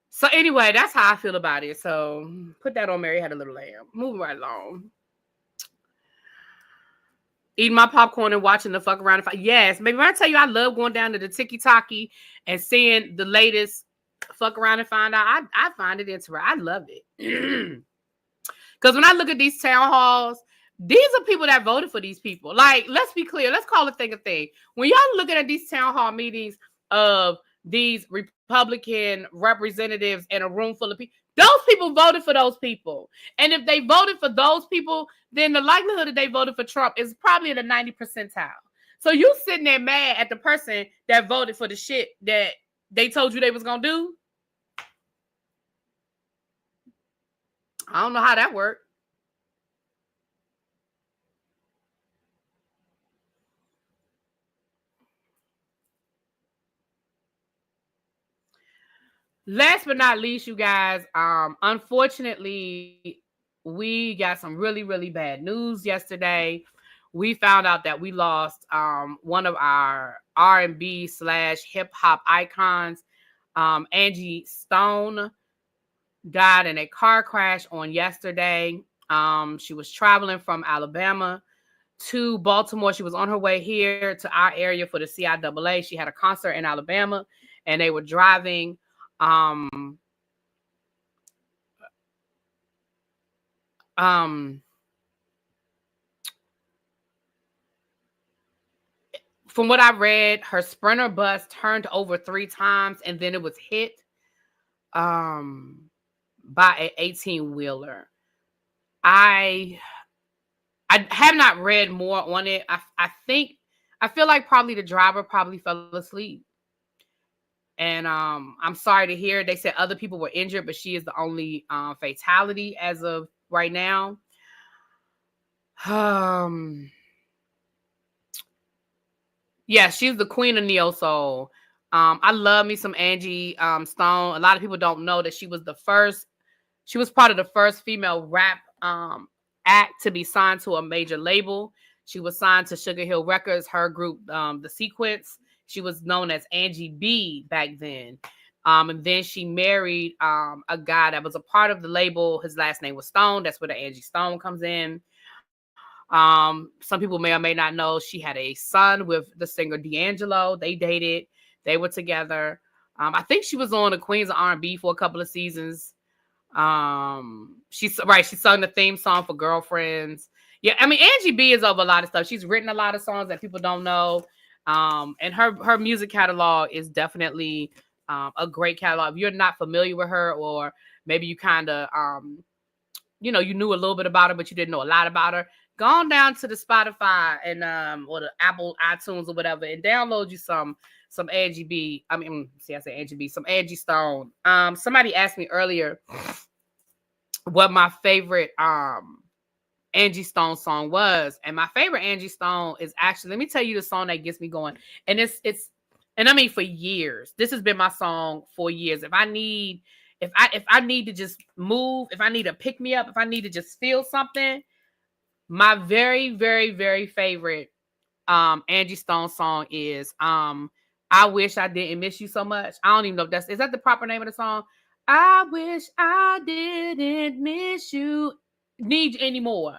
So anyway, that's how I feel about it. So put that on Mary Had a Little Lamb. Moving right along. Eating my popcorn and watching the fuck around. Yes, maybe when I tell you I love going down to the Tiki-Taki and seeing the latest fuck around and find out. I find it interesting. I love it. Because when I look at these town halls, these are people that voted for these people. Like, let's be clear. Let's call a thing a thing. When y'all looking at these town hall meetings of these Republican representatives in a room full of people, those people voted for those people. And if they voted for those people, then the likelihood that they voted for Trump is probably in the 90th percentile. So you sitting there mad at the person that voted for the shit that they told you they was going to do? I don't know how that worked. Last but not least, you guys, unfortunately, we got some really, really bad news yesterday. We found out that we lost one of our R&B / hip hop icons. Angie Stone died in a car crash on yesterday. She was traveling from Alabama to Baltimore. She was on her way here to our area for the CIAA. She had a concert in Alabama and they were driving. From what I read, her Sprinter bus turned over 3 times and then it was hit by an 18-wheeler. I have not read more on it. I feel like probably the driver probably fell asleep. And I'm sorry to hear. They said other people were injured, but she is the only fatality as of right now. Yeah, she's the queen of neo soul. I love me some Angie Stone. A lot of people don't know that she was part of the first female rap act to be signed to a major label. She was signed to Sugar Hill Records, her group, The Sequence. She was known as Angie B back then. And then she married a guy that was a part of the label. His last name was Stone. That's where the Angie Stone comes in. Some people may or may not know she had a son with the singer D'Angelo. They dated. They were together. I think she was on the Queens of R&B for a couple of seasons. She sung the theme song for Girlfriends. Yeah, I mean, Angie B is over a lot of stuff. She's written a lot of songs that people don't know. And her music catalog is definitely a great catalog. If you're not familiar with her, or maybe you kind of you knew a little bit about her, but you didn't know a lot about her, go on down to the Spotify and or the Apple iTunes or whatever and download you some Angie B. I say Angie B, some Angie Stone. Somebody asked me earlier what my favorite Angie Stone song was, and my favorite Angie Stone is actually, let me tell you the song that gets me going. And and I mean for years. This has been my song for years. If I need to just move, if I need to pick me up, if I need to just feel something, my very, very, very favorite Angie Stone song is I Wish I Didn't Miss You So Much. I don't even know if is that the proper name of the song? I wish I didn't miss you, need you anymore.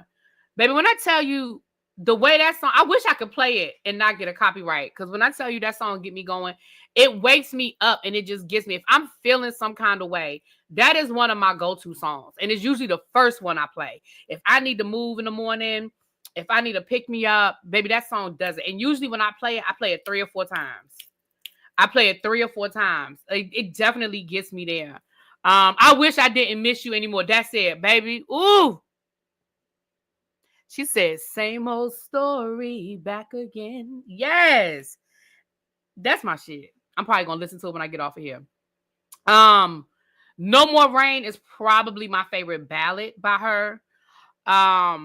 Baby, when I tell you the way that song, I wish I could play it and not get a copyright. Because when I tell you that song get me going, it wakes me up and it just gets me. If I'm feeling some kind of way, that is one of my go-to songs. And it's usually the first one I play. If I need to move in the morning, if I need to pick me up, baby, that song does it. And usually when I play it 3 or 4 times. I play it 3 or 4 times. It definitely gets me there. I wish I didn't miss you anymore. That's it, baby. Ooh. She said, same old story back again. Yes. That's my shit. I'm probably going to listen to it when I get off of here. No More Rain is probably my favorite ballad by her. I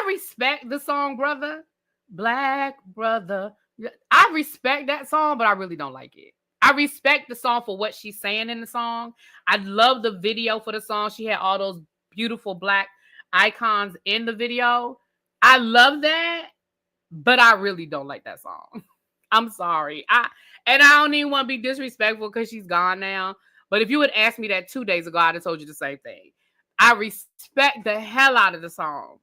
respect the song, Brother. Black Brother. I respect that song, but I really don't like it. I respect the song for what she's saying in the song. I love the video for the song. She had all those beautiful black icons in the video. I love that, but I really don't like that song. I'm sorry. I don't even want to be disrespectful because she's gone now. But if you had asked me that 2 days ago, I'd have told you the same thing. I respect the hell out of the song,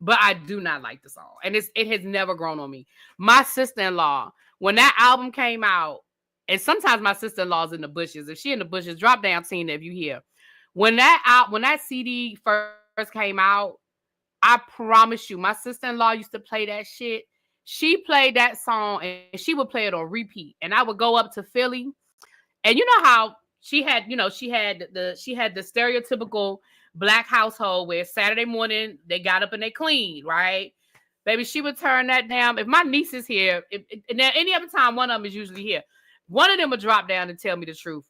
but I do not like the song. And it has never grown on me. My sister-in-law, when that album came out, and sometimes my sister-in-law's in the bushes. If she in the bushes, drop down, Tina, if you hear. When that CD first came out, I promise you, my sister-in-law used to play that shit. She played that song and she would play it on repeat. And I would go up to Philly. And you know how she had the stereotypical black household where Saturday morning they got up and they cleaned, right? Baby, she would turn that down. If my niece is here, and any other time one of them is usually here, one of them would drop down and tell me the truth.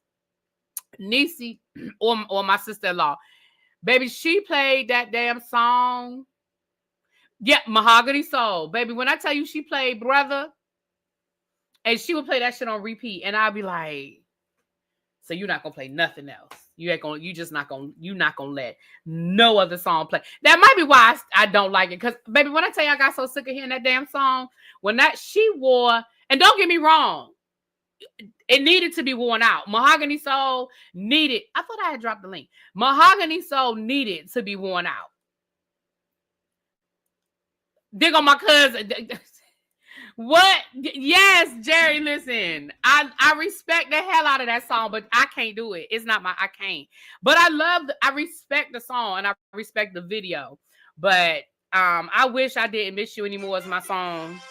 Niecey or my sister-in-law. Baby, she played that damn song. Yeah, Mahogany Soul. Baby, when I tell you she played Brother, and she would play that shit on repeat, and I'd be like, so you're not gonna play nothing else. You're not gonna let no other song play. That might be why I don't like it. Because, baby, when I tell you I got so sick of hearing that damn song, when that she wore, and don't get me wrong, it needed to be worn out. Mahogany Soul needed, I thought I had dropped the link. Mahogany Soul needed to be worn out. Dig on my cousin. What? Yes, Jerry, listen. I respect the hell out of that song, but I can't do it. It's not I can't. But I respect the song and I respect the video. But I Wish I Didn't Miss You Anymore is my song.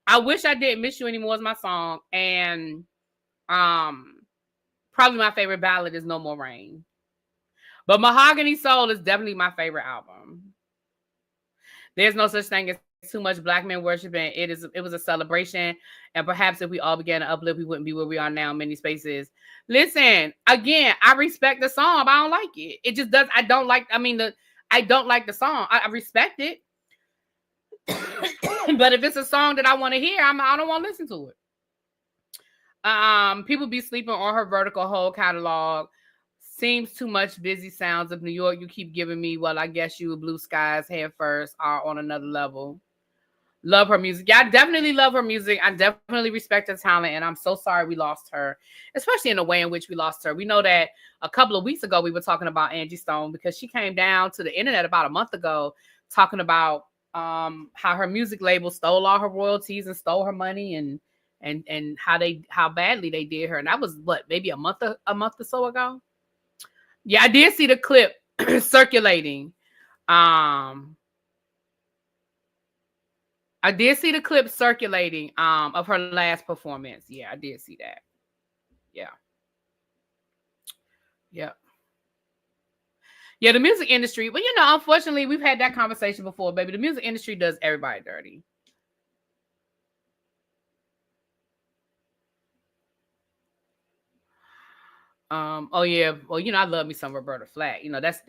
I Wish I Didn't Miss You Anymore is my song. And probably my favorite ballad is No More Rain. But Mahogany Soul is definitely my favorite album. There's no such thing as too much black men worshiping. It was a celebration. And perhaps if we all began to uplift, we wouldn't be where we are now in many spaces. Listen, again, I respect the song, but I don't like it. It just does. I don't like the song. I respect it. But if it's a song that I want to hear, I don't want to listen to it. People be sleeping on her vertical whole catalog. Seems too much. Busy sounds of New York you keep giving me. Well, I guess you Blue Skies Head First are on another level. Love her music. Yeah, I definitely love her music. I definitely respect her talent, and I'm so sorry we lost her, especially in the way in which we lost her. We know that a couple of weeks ago we were talking about Angie Stone because she came down to the internet about a month ago talking about how her music label stole all her royalties and stole her money and how badly they did her. And that was what, maybe a month or so ago. Yeah, I did see the clip circulating. I did see the clip circulating of her last performance. Yeah, I did see that. Yeah. Yeah. Yeah, the music industry. Well, unfortunately, we've had that conversation before, baby. The music industry does everybody dirty. Oh yeah. Well, I love me some Roberta Flack. That's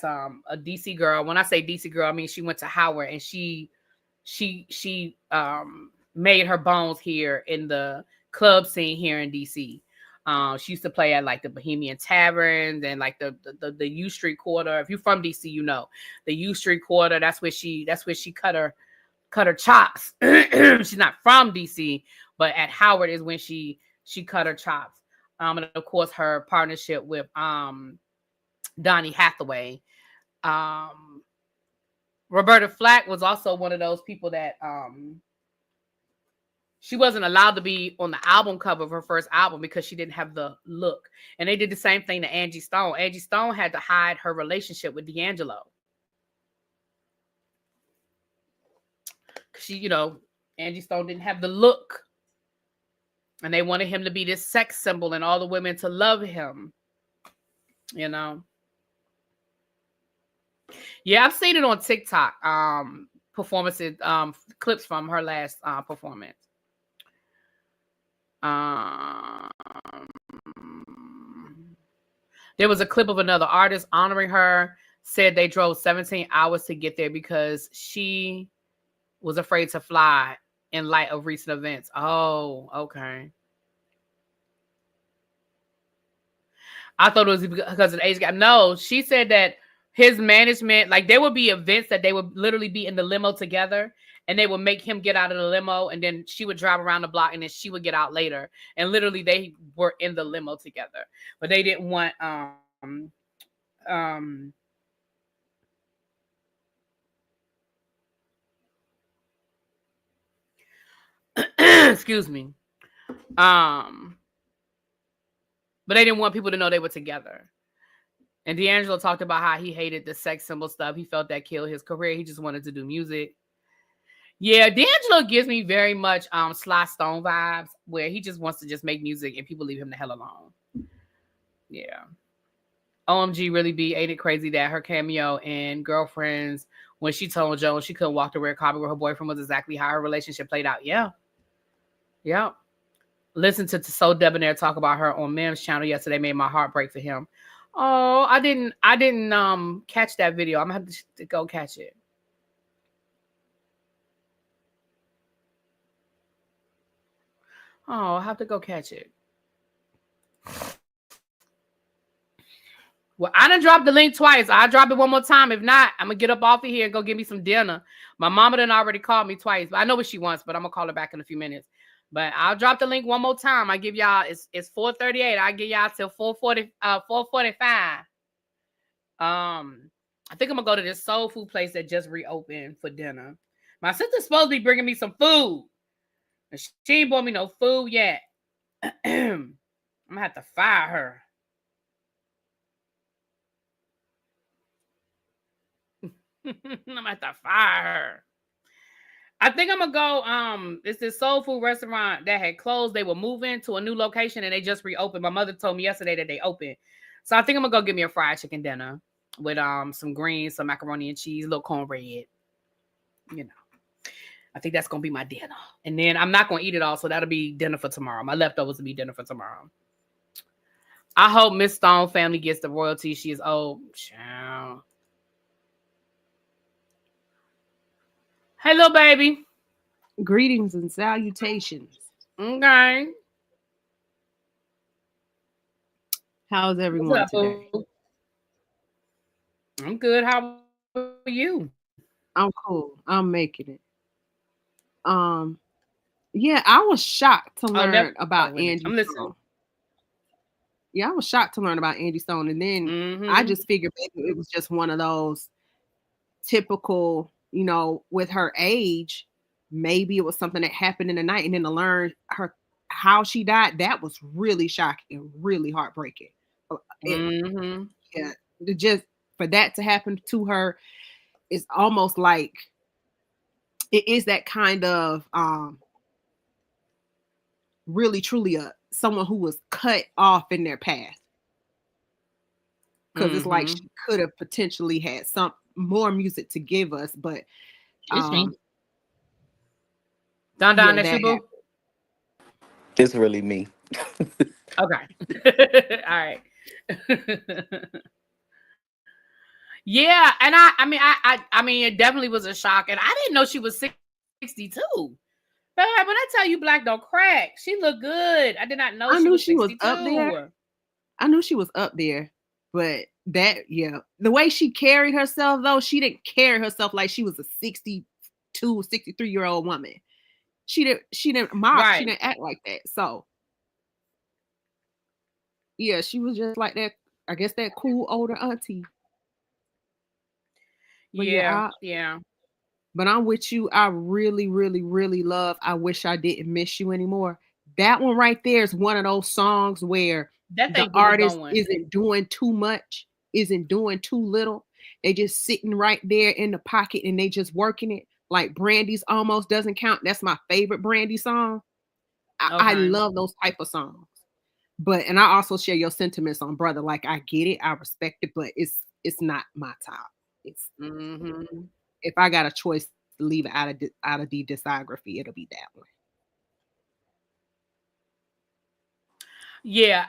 a DC girl. When I say DC girl, I mean she went to Howard and she made her bones here in the club scene here in DC. She used to play at like the Bohemian Taverns and like the U Street Quarter. If you're from DC, the U Street Quarter. That's where she cut her chops. She's not from DC, but at Howard is when she cut her chops. And of course her partnership with Donny Hathaway. Roberta Flack was also one of those people that she wasn't allowed to be on the album cover of her first album because she didn't have the look. And they did the same thing to Angie Stone. Angie Stone had to hide her relationship with D'Angelo. She, Angie Stone didn't have the look. And they wanted him to be this sex symbol and all the women to love him. Yeah, I've seen it on TikTok. Performances, clips from her last performance. There was a clip of another artist honoring her. Said they drove 17 hours to get there because she was afraid to fly in light of recent events. Oh, okay. I thought it was because of the age gap. No, she said that his management, like there would be events that they would literally be in the limo together and they would make him get out of the limo and then she would drive around the block and then she would get out later. And literally they were in the limo together, but they didn't want, excuse me. But they didn't want people to know they were together. And D'Angelo talked about how he hated the sex symbol stuff. He felt that killed his career. He just wanted to do music. Yeah, D'Angelo gives me very much Sly Stone vibes, where he just wants to just make music and people leave him the hell alone. Yeah. OMG really be, ain't it crazy that her cameo in Girlfriends, when she told Joan she couldn't walk the red carpet with her boyfriend, was exactly how her relationship played out. Yeah. Yeah. Listen to So Debonair talk about her on Mim's channel yesterday. Made my heart break for him. Oh, I didn't catch that video. I'm gonna have to go catch it. Oh, I have to go catch it. Well, I done dropped the link twice. I'll drop it one more time. If not, I'm gonna get up off of here and go get me some dinner. My mama done already called me twice, but I know what she wants, but I'm gonna call her back in a few minutes. But I'll drop the link one more time. I give y'all, it's 4:38. I give y'all till 4:45. I think I'm gonna go to this soul food place that just reopened for dinner. My sister's supposed to be bringing me some food. She ain't bought me no food yet. I'm gonna have to fire her. I'm gonna have to fire her. I think I'm gonna go. It's this soul food restaurant that had closed. They were moving to a new location and they just reopened. My mother told me yesterday that they opened. So I think I'm gonna go get me a fried chicken dinner with some greens, some macaroni and cheese, a little cornbread. I think that's gonna be my dinner. And then I'm not gonna eat it all, so that'll be dinner for tomorrow. My leftovers will be dinner for tomorrow. I hope Miss Stone family gets the royalties. She is old. Child. Hey, little baby. Greetings and salutations. Okay. How's What's everyone up, today? boo? I'm good. How are you? I'm cool. I'm making it. Um, yeah, I was shocked to Oh, never. learn Oh, about wait a minute. I'm Angie's listening. song. Yeah, I was shocked to learn about Angie's song, and then I Mm-hmm. just figured maybe it was just one of those typical, with her age, maybe it was something that happened in the night, and then to learn her how she died, that was really shocking and really heartbreaking. It, Mm-hmm. yeah, just for that to happen to her is almost like it is that kind of really truly a someone who was cut off in their path, because it's like Mm-hmm. she could have potentially had some more music to give us, but It's me. um Don Don, yeah, that's you, that happened. boo? It's really me. Okay. All right. Yeah, and I mean, it definitely was a shock, and I didn't know she was 62. But when I tell you black don't crack, she looked good. I did not know I she knew was she was up there. 62. I knew she was up there, but that, yeah, the way she carried herself, though, she didn't carry herself like she was a 62, 63-year-old woman. She didn't mock, she Right. didn't act like that. So yeah, she was just like that, I guess, that cool older auntie. But Yeah. yeah, Yeah. but I'm with you. I really, really, really love I Wish I Didn't Miss You Anymore. That one right there is one of those songs where That the thing get me artist going. isn't doing too much, isn't doing too little. They just sitting right there in the pocket and they just working it. Like Brandy's Almost Doesn't Count. That's my favorite Brandy song. I Okay. love those type of songs. But and I also share your sentiments on Brother. Like I get it, I respect it, but it's not my top. It's Mm-hmm. if I got a choice to leave it out of the discography, it'll be that one. Yeah.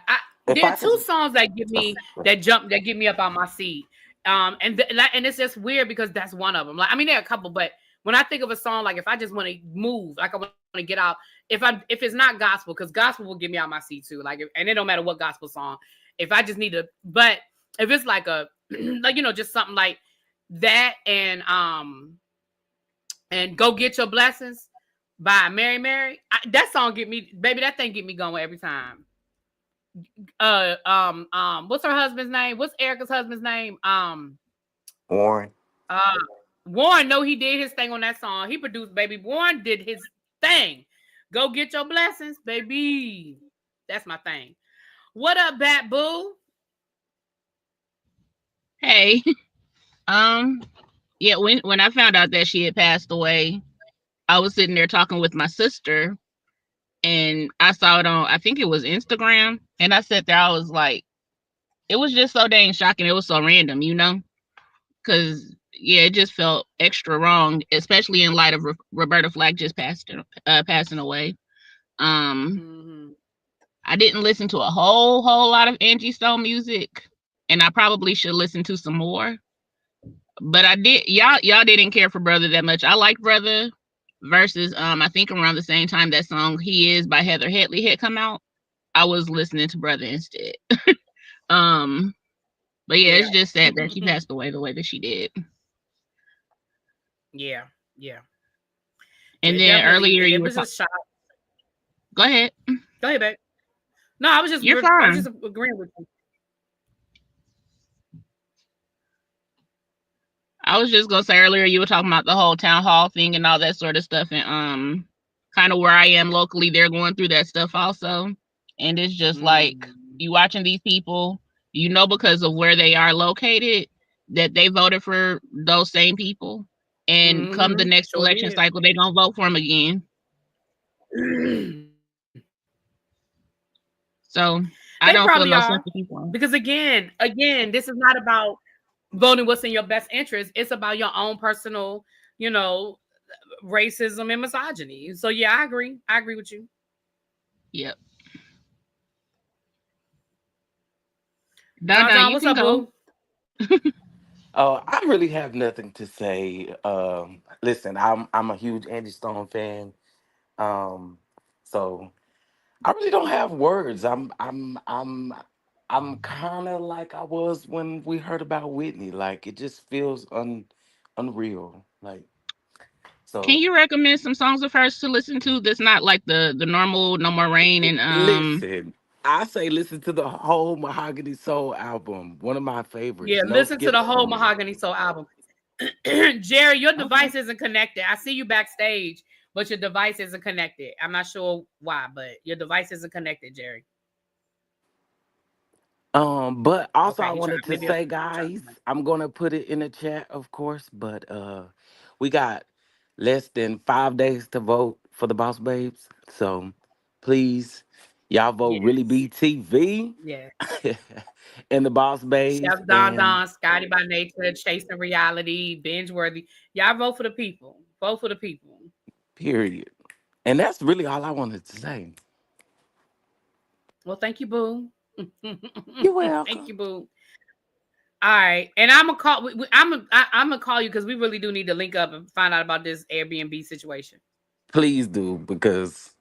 If There are I could, two songs that get me up on my seat. And it's just weird because that's one of them. Like, I mean, there are a couple, but when I think of a song, like if I just want to move, like I want to get out, if it's not gospel, because gospel will get me out my seat too. Like, and it don't matter what gospel song. If I just need to, but if it's like a like just something like that, and Go Get Your Blessings by Mary Mary, that song get me, baby, that thing get me going every time. What's her husband's name? What's Erica's husband's name? Warren, Uh, Warren. No, he did his thing on that song. He produced, baby. Warren did his thing. Go Get Your Blessings, baby. That's my thing. What up, Bat Boo? Hey. Um, yeah, when I found out that she had passed away, I was sitting there talking with my sister and I saw it on, I think it was Instagram, and I sat there, I was like, it was just so dang shocking. It was so random, because yeah, it just felt extra wrong, especially in light of Roberta Flack just passing away. Um, Mm-hmm. I didn't listen to a whole lot of Angie Stone music, and I probably should listen to some more. But I did. Y'all didn't care for Brother that much. I liked Brother versus I think around the same time that song He Is by Heather Headley had come out. I was listening to Brother instead. um, but yeah, Yeah. it's just sad that she passed away the way that she did. Yeah. Yeah. And It then definitely. earlier you It were was a talking. shock. Go ahead. Go ahead, babe. No, I was just You're I was fine. just agreeing with you. I was just gonna say earlier you were talking about the whole town hall thing and all that sort of stuff, and kind of where I am locally, they're going through that stuff also, and it's just like Mm-hmm. you watching these people, because of where they are located, that they voted for those same people, and come the Mm-hmm. next Sure election did. cycle, they gonna vote for them again. So I They don't feel probably no are. sympathy for them. Because again, this is not about voting what's in your best interest. It's about your own personal, you know, racism and misogyny. So yeah, I agree. I agree with you. Yep. Don Don Don, Don, you what's can up, go. boo? I really have nothing to say. Listen, I'm a huge Angie Stone fan. Um, so I really don't have words. I'm kind of like I was when we heard about Whitney. Like it just feels unreal. Like Can so. you recommend some songs of hers to listen to that's not like the normal No More Rain and Listen, I say listen to the whole Mahogany Soul album. One of my Yeah, favorites. No listen to the skips for whole me. Mahogany Soul album. Jerry, your Okay. device isn't connected. I see you backstage, but your device isn't connected. I'm not sure why, but your device isn't connected, Jerry. But also Okay, I he trying wanted to maybe say, trying. guys, I'm gonna put it in the chat, of course, but we got less than 5 days to vote for the Boss Babes. So please, y'all vote really Yes, BTV yeah. and the Boss Babes Chef Don and Don, Scotty by Nature, Chasing Reality, Binge Worthy. Y'all vote for the people. Vote for the people. period. And that's really all I wanted to say. Well, thank you, Boo. You're Thank welcome. you, Boo. All right, and I'm gonna call. I'm gonna call you because we really do need to link up and find out about this Airbnb situation. Please do because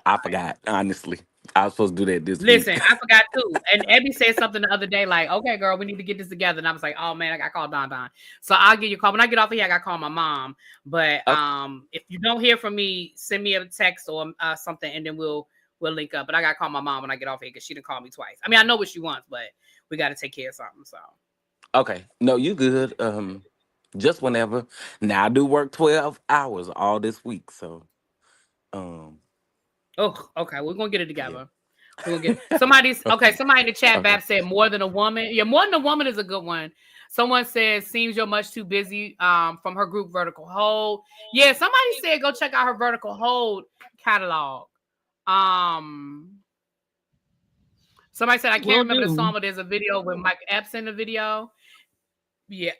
I forgot, honestly. I was supposed to do that this Listen, week. I forgot too. And Abby said something the other day, like, "Okay, girl, we need to get this together." And I was like, "Oh man, I got to call Don Don." So I'll give you a call when I get off of here. I got to call my mom. But Okay. if you don't hear from me, send me a text or something, and then we'll link up. But I got to call my mom when I get off here because she didn't call me twice. I mean, I know what she wants, but we got to take care of something. So. Okay. No, you good. Just whenever. Now I do work 12 hours all this week, so um Oh, okay. We're gonna get it yeah. together. We're gonna get somebody's okay. Somebody in the chat, Okay. Bab said more than a woman. Yeah, more than a woman is a good one. Someone says seems you're much too busy. From her group Vertical Hold. Yeah, somebody said go check out her Vertical Hold catalog. Um, somebody said I can't Will remember the do. song, but there's a video with Mike Epps in the video. Yeah.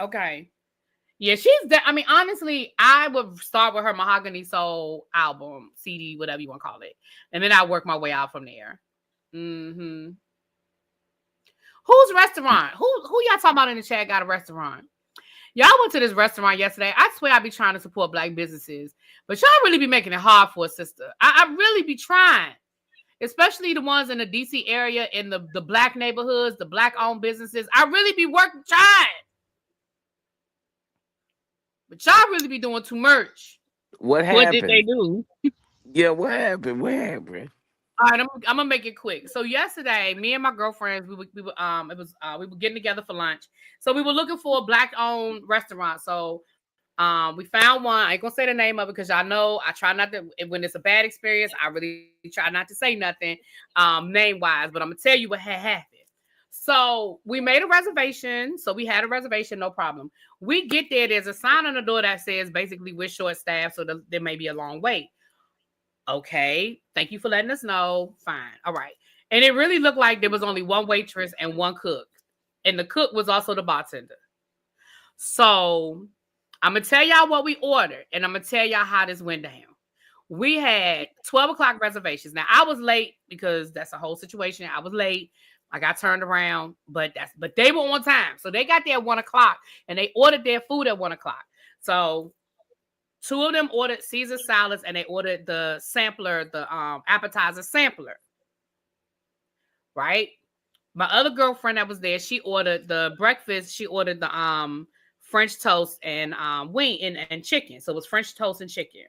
Okay. Yeah, I mean, honestly, I would start with her Mahogany Soul album, CD, whatever you want to call it, and then I work my way out from there. Mm-hmm. Whose restaurant? Who y'all talking about in the chat got a restaurant? Y'all went to this restaurant yesterday. I swear I be trying to support Black businesses, but y'all really be making it hard for a sister. I really be trying, especially the ones in the DC area, in the Black neighborhoods, the Black-owned businesses. I really be trying. But y'all really be doing too much. What What did they happened? do? Yeah, what happened? What happened? All right, I'm gonna make it quick. So yesterday, me and my girlfriends, we were getting together for lunch. So we were looking for a Black-owned restaurant. So we found one. I ain't gonna say the name of it because y'all know I try not to. When it's a bad experience, I really try not to say nothing name wise. But I'm gonna tell you what had happened. So we made a reservation. So we had a reservation, no problem. We get there. There's a sign on the door that says basically we're short staffed, so there may be a long wait. Okay, thank you for letting us know. Fine. All right. And it really looked like there was only one waitress and one cook. And the cook was also the bartender. So I'm going to tell y'all what we ordered. And I'm going to tell y'all how this went down. We had 12 o'clock reservations. Now, I was late because that's a whole situation. I was late. I got turned around. But they were on time. So they got there at 1 o'clock. And they ordered their food at 1 o'clock. So two of them ordered Caesar salads and they ordered the sampler, the appetizer sampler. Right? My other girlfriend that was there, she ordered the breakfast. She ordered the French toast and wing and chicken. So it was French toast and chicken.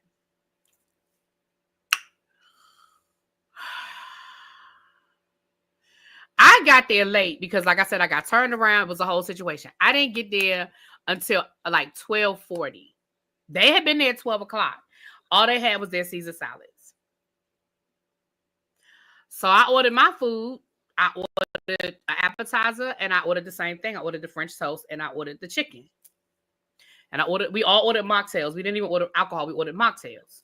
I got there late because, like I said, I got turned around. It was a whole situation. I didn't get there until like 12:40. They had been there at 12 o'clock. All they had was their Caesar salads. So I ordered my food. I ordered an appetizer and I ordered the same thing. I ordered the French toast and I ordered the chicken. And we all ordered mocktails. We didn't even order alcohol. We ordered mocktails.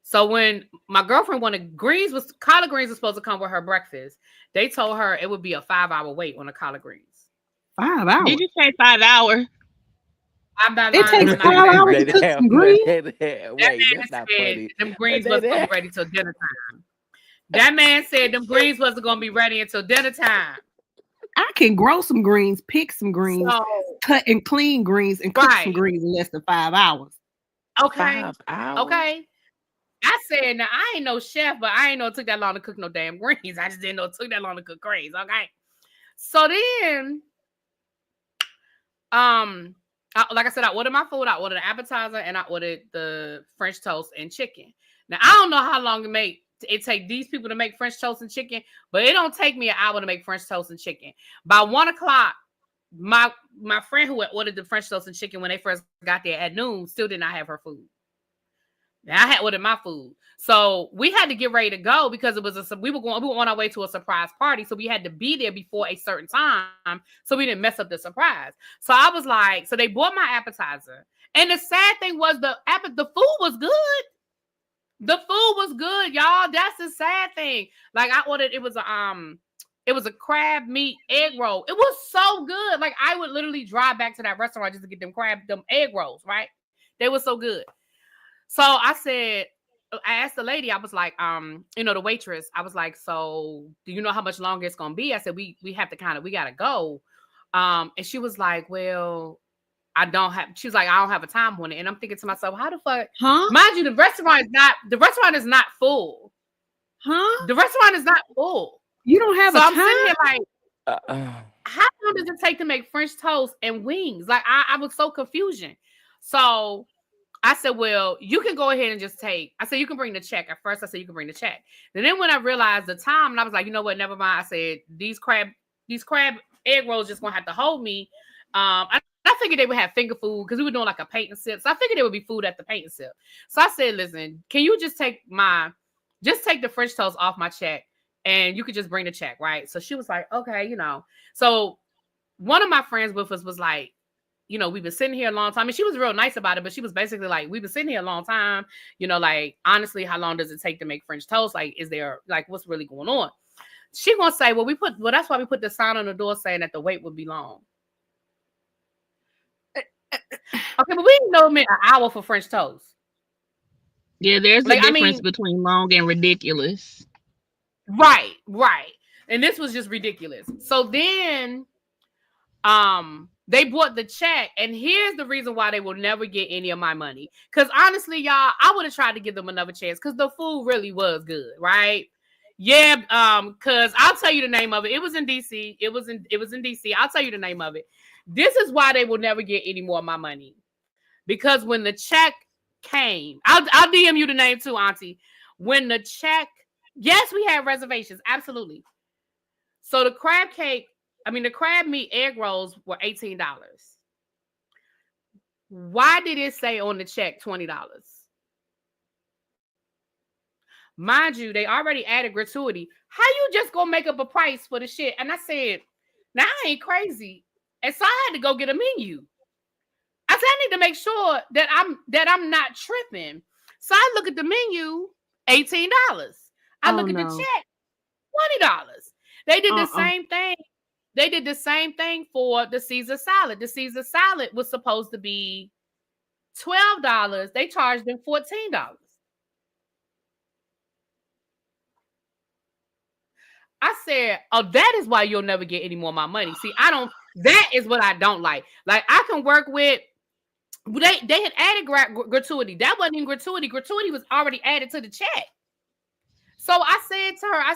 So when my girlfriend wanted collard greens was supposed to come with her breakfast, they told her it would be a 5-hour wait on the collard greens. 5 hours. Did you say 5 hours? I'm not It lying. takes I'm not 5 hours exaggerating. to cook some greens. Wait, that's not funny. Them greens wasn't going to be ready till dinner time. That man said them greens wasn't going to be ready until dinner time. I can grow some greens, pick some greens, So cut and clean greens, and cook some right. greens in less than 5 hours. Okay. 5 hours? Okay. I said, now I ain't no chef, but I ain't know it took that long to cook no damn greens. I just didn't know it took that long to cook greens. Okay. So then, like I said, I ordered my food. I ordered an appetizer and I ordered the French toast and chicken. Now I don't know how long it take these people to make French toast and chicken, but it don't take me an hour to make French toast and chicken. By 1:00, my friend who had ordered the French toast and chicken when they first got there at noon still did not have her food. Now, I had ordered my food, so we had to get ready to go because it was we were on our way to a surprise party, so we had to be there before a certain time, so we didn't mess up the surprise. So I was like, so they bought my appetizer, and the sad thing was the food was good. The food was good, y'all. That's the sad thing. Like I ordered, it was a crab meat egg roll. It was so good. Like I would literally drive back to that restaurant just to get them egg rolls. Right? They were so good. So I asked the lady, I was like, the waitress, I was like, so do you know how much longer it's going to be? I said, we have to we got to go. And she was like, well, she was like, I don't have a time on it. And I'm thinking to myself, how the fuck, mind you, the restaurant is not full. Huh? The restaurant is not full. You don't have a time? So I'm sitting here like, how long does it take to make French toast and wings? Like I was so confusion. So I said, well, you can go ahead and just I said, you can bring the check. At first, I said, you can bring the check. And then when I realized the time, and I was like, you know what? Never mind. I said, these crab egg rolls just going to have to hold me. I figured they would have finger food because we were doing like a paint and sip. So I figured there would be food at the paint and sip. So I said, listen, can you just take the French toast off my check and you could just bring the check, right? So she was like, okay, So one of my friends with us was like, we've been sitting here a long time. And she was real nice about it, but she was basically like, we've been sitting here a long time. Like, honestly, how long does it take to make French toast? Like, is there, like, what's really going on? She gonna say, well, that's why we put the sign on the door saying that the wait would be long. Okay, but we didn't know it meant an hour for French toast. Yeah, there's a difference between long and ridiculous. Right. And this was just ridiculous. So then, they bought the check, and here's the reason why they will never get any of my money. Because honestly, y'all, I would have tried to give them another chance because the food really was good, right? Yeah, because I'll tell you the name of it. It was in DC. It was in DC. I'll tell you the name of it. This is why they will never get any more of my money. Because when the check came, I'll DM you the name too, Auntie. When the check, yes, we had reservations, absolutely. So the crab meat egg rolls were $18. Why did it say on the check $20? Mind you, they already added gratuity. How you just gonna make up a price for the shit? And I said, now I ain't crazy. And so I had to go get a menu. I said, I need to make sure that I'm not tripping. So I look at the menu, $18. I look at the check, $20. They did the same thing. They did the same thing for the Caesar salad. The Caesar salad was supposed to be $12. They charged them $14. I said, oh, that is why you'll never get any more of my money. See, that is what I don't like. Like, I can work with, they had added gratuity. That wasn't even gratuity. Gratuity was already added to the check. So I said to her, I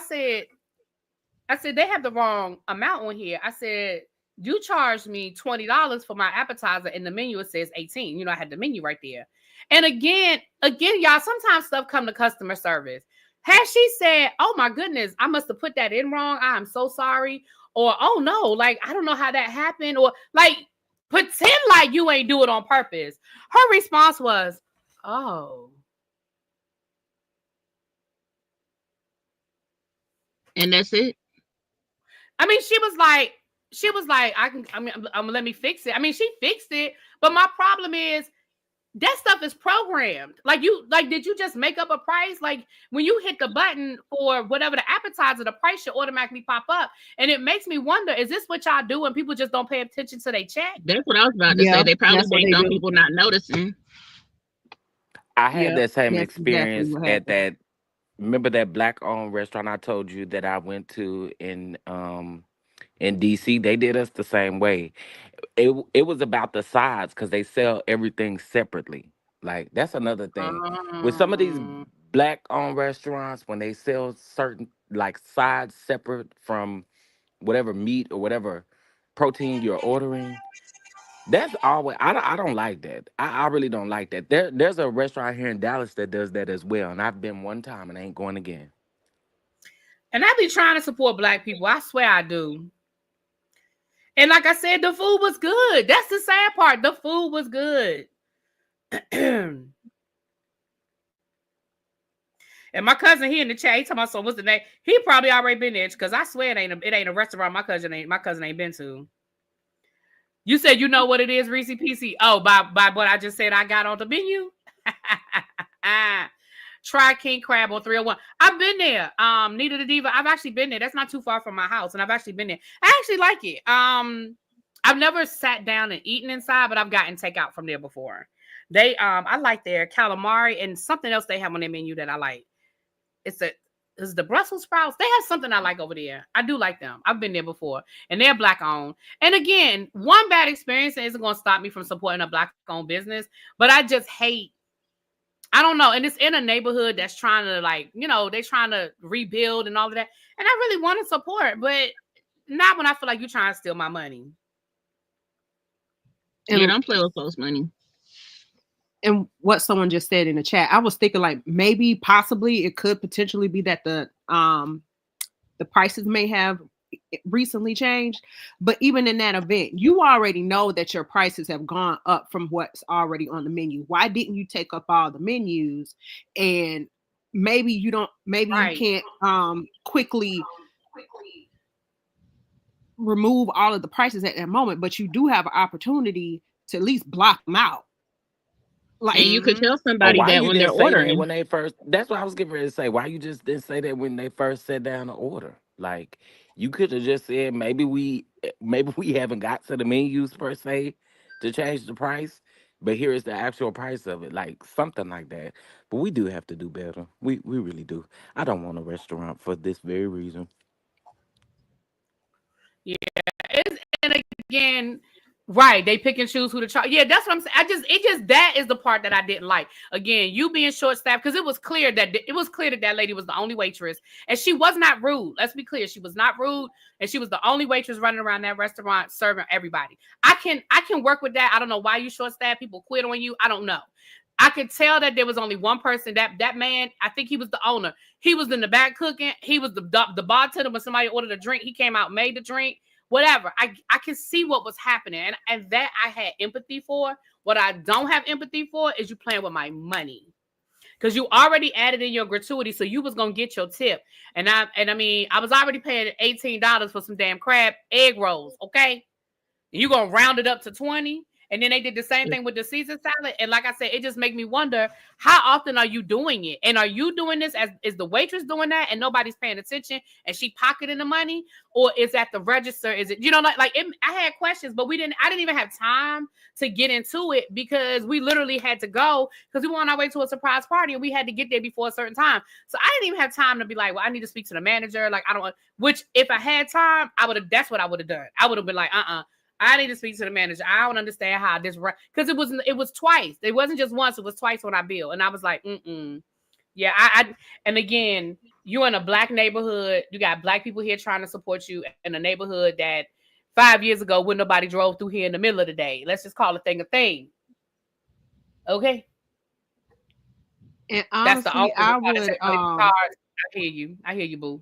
said, they have the wrong amount on here. I said, you charged me $20 for my appetizer, and the menu, it says 18. I had the menu right there. And again, y'all, sometimes stuff come to customer service. Had she said, oh my goodness, I must have put that in wrong, I am so sorry. Or, oh no, like, I don't know how that happened. Or like, pretend like you ain't do it on purpose. Her response was, oh. And that's it. I mean, she was like, let me fix it. I mean, she fixed it, but my problem is that stuff is programmed. Did you just make up a price? Like, when you hit the button for whatever the appetizer, the price should automatically pop up. And it makes me wonder, is this what y'all do when people just don't pay attention to their check? That's what I was about to say. They probably bank on people not noticing. I had that same experience at that. Remember that black-owned restaurant I told you that I went to in In DC, they did us the same way. It was about the sides because they sell everything separately. Like that's another thing. With some of these Um, black owned restaurants, when they sell certain like sides separate from whatever meat or whatever protein you're ordering, that's always I don't like that. I really don't like that. There's a restaurant here in Dallas that does that as well, and I've been one time and I ain't going again. and I be trying to support black people. I swear I do. And like I said, the food was good. That's the sad part. The food was good. And my cousin here in the chat, he talking about, so what's the name? He probably already been there because I swear it ain't a restaurant my cousin ain't been to. You said you know what it is, Reese PC. Oh, by what I just said I got on the menu. Try king crab on 301. I've been there. Nita the Diva. I've actually been there. That's not too far from my house, and I've actually been there. I actually like it. I've never sat down and eaten inside, but I've gotten takeout from there before. They I like their calamari and something else they have on their menu that I like. It's the Brussels sprouts. They have something I like over there. I do like them. I've been there before, and they're black owned. And again, one bad experience isn't going to stop me from supporting a black owned business, but I just hate. I don't know. And it's in a neighborhood that's trying to they're trying to rebuild and all of that. And I really want to support, but not when I feel like you're trying to steal my money. Yeah, don't play with folks' money. And what someone just said in the chat, I was thinking like maybe possibly it could potentially be that the prices may have recently changed, but even in that event, you already know that your prices have gone up from what's already on the menu. Why didn't you take up all the menus? And maybe you can't quickly remove all of the prices at that moment, but you do have an opportunity to at least block them out. Like, and you could tell somebody that when they're ordering. When they first, that's what I was getting ready to say. Why you just didn't say that when they first sat down to order? Like you could have just said maybe we haven't got to the menus per se to change the price, but here is the actual price of it, like something like that. But we do have to do better. We really do. I don't want a restaurant for this very reason. Yeah, and again. Right, they pick and choose who to charge. Yeah, that's what I'm saying. That is the part that I didn't like. Again, you being short staffed, because it was clear that lady was the only waitress, and she was not rude. Let's be clear, she was not rude, and she was the only waitress running around that restaurant serving everybody. I can work with that. I don't know why you short staffed. People quit on you. I don't know. I could tell that there was only one person. That man, I think he was the owner. He was in the back cooking. He was the bartender when somebody ordered a drink. He came out, made the drink. Whatever. I can see what was happening. And that I had empathy for. What I don't have empathy for is you playing with my money. Because you already added in your gratuity, so you was gonna get your tip. And I mean, I was already paying $18 for some damn crab egg rolls, okay? And you gonna round it up to 20. And then they did the same thing with the Caesar salad. And like I said, it just made me wonder, how often are you doing it? And are you doing this is the waitress doing that and nobody's paying attention and she pocketing the money? Or is at the register? Is it, I had questions, but I didn't even have time to get into it because we literally had to go because we were on our way to a surprise party and we had to get there before a certain time. So I didn't even have time to be like, well, I need to speak to the manager. Like, which if I had time, that's what I would have done. I would have been like, I need to speak to the manager. I don't understand how this right, because it was twice. It wasn't just once. It was twice when I billed, and I was like, yeah. And again, you're in a black neighborhood. You got black people here trying to support you in a neighborhood that 5 years ago when nobody drove through here in the middle of the day. Let's just call a thing a thing. Okay. And honestly, I hear you, boo.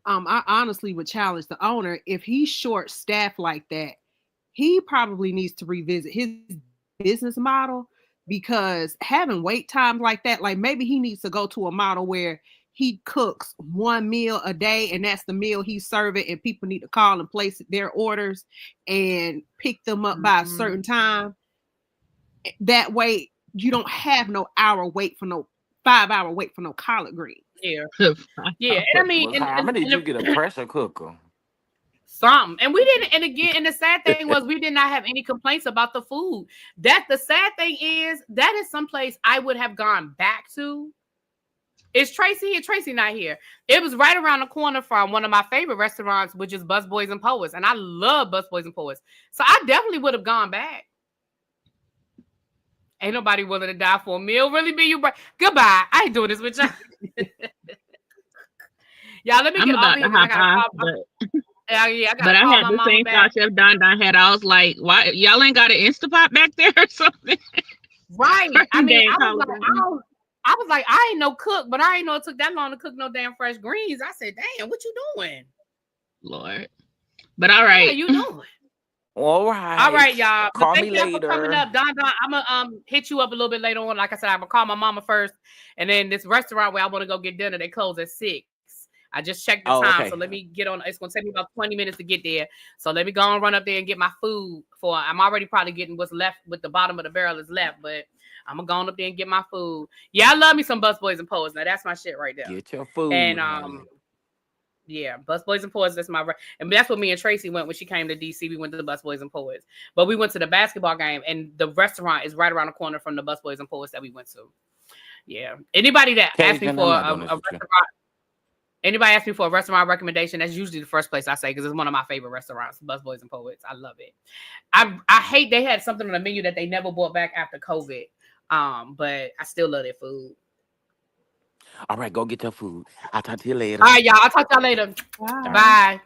I honestly would challenge the owner. If he's short staffed like that, he probably needs to revisit his business model, because having wait times like that, like maybe he needs to go to a model where he cooks one meal a day and that's the meal he's serving, and people need to call and place their orders and pick them up by a certain time. That way you don't have no 5-hour wait for no collard greens. Yeah. Yeah. And I mean, how many did you get a pressure cooker? Something. And we didn't, and again, and the sad thing was we did not have any complaints about the food. That the sad thing is that is someplace I would have gone back to Is Tracy here? Tracy not here. It was right around the corner from one of my favorite restaurants, which is Busboys and Poets. And I love Busboys and Poets. So I definitely would have gone back. Ain't nobody willing to die for a meal. Really be you. Goodbye. I ain't doing this with y'all. Y'all, let me I'm get about off to here. I hop gotta off, call. but I gotta I call had my the mama same back. thought Chef Don had. I was like, why y'all ain't got an Instapot back there or something? Right. I They mean, ain't I was calling like, me. I was like, I ain't no cook, but I ain't know it took that long to cook no damn fresh greens. I said, damn, what you doing? Lord. But all What right. are you doing? All All right, right. y'all. But Call thank me y'all for coming later. up. Don, I'm gonna hit you up a little bit later on. Like I said, I'm gonna call my mama first, and then this restaurant where I want to go get dinner, they close at 6. I just checked the Oh, time, okay. so let me get on. It's gonna take me about 20 minutes to get there. So let me go and run up there and get my food. I'm already probably getting what's left with the bottom of the barrel is left, but I'm gonna go on up there and get my food. Yeah, I love me some Busboys and Poets. Now that's my shit right there. Get your food. And honey. yeah, Busboys and Poets. That's and that's what me and Tracy went when she came to DC. We went to the Busboys and Poets, but we went to the basketball game, and the restaurant is right around the corner from the Busboys and Poets that we went to. Yeah, anybody that asked me Cajun, for I'm a not doing this with you. restaurant, anybody asked me for a restaurant recommendation, that's usually the first place I say because it's one of my favorite restaurants, Busboys and Poets. I love it. I hate they had something on the menu that they never brought back after COVID, but I still love their food. All right, go get your food. I'll talk to you later. All right, y'all. I'll talk to y'all later. Wow. Bye.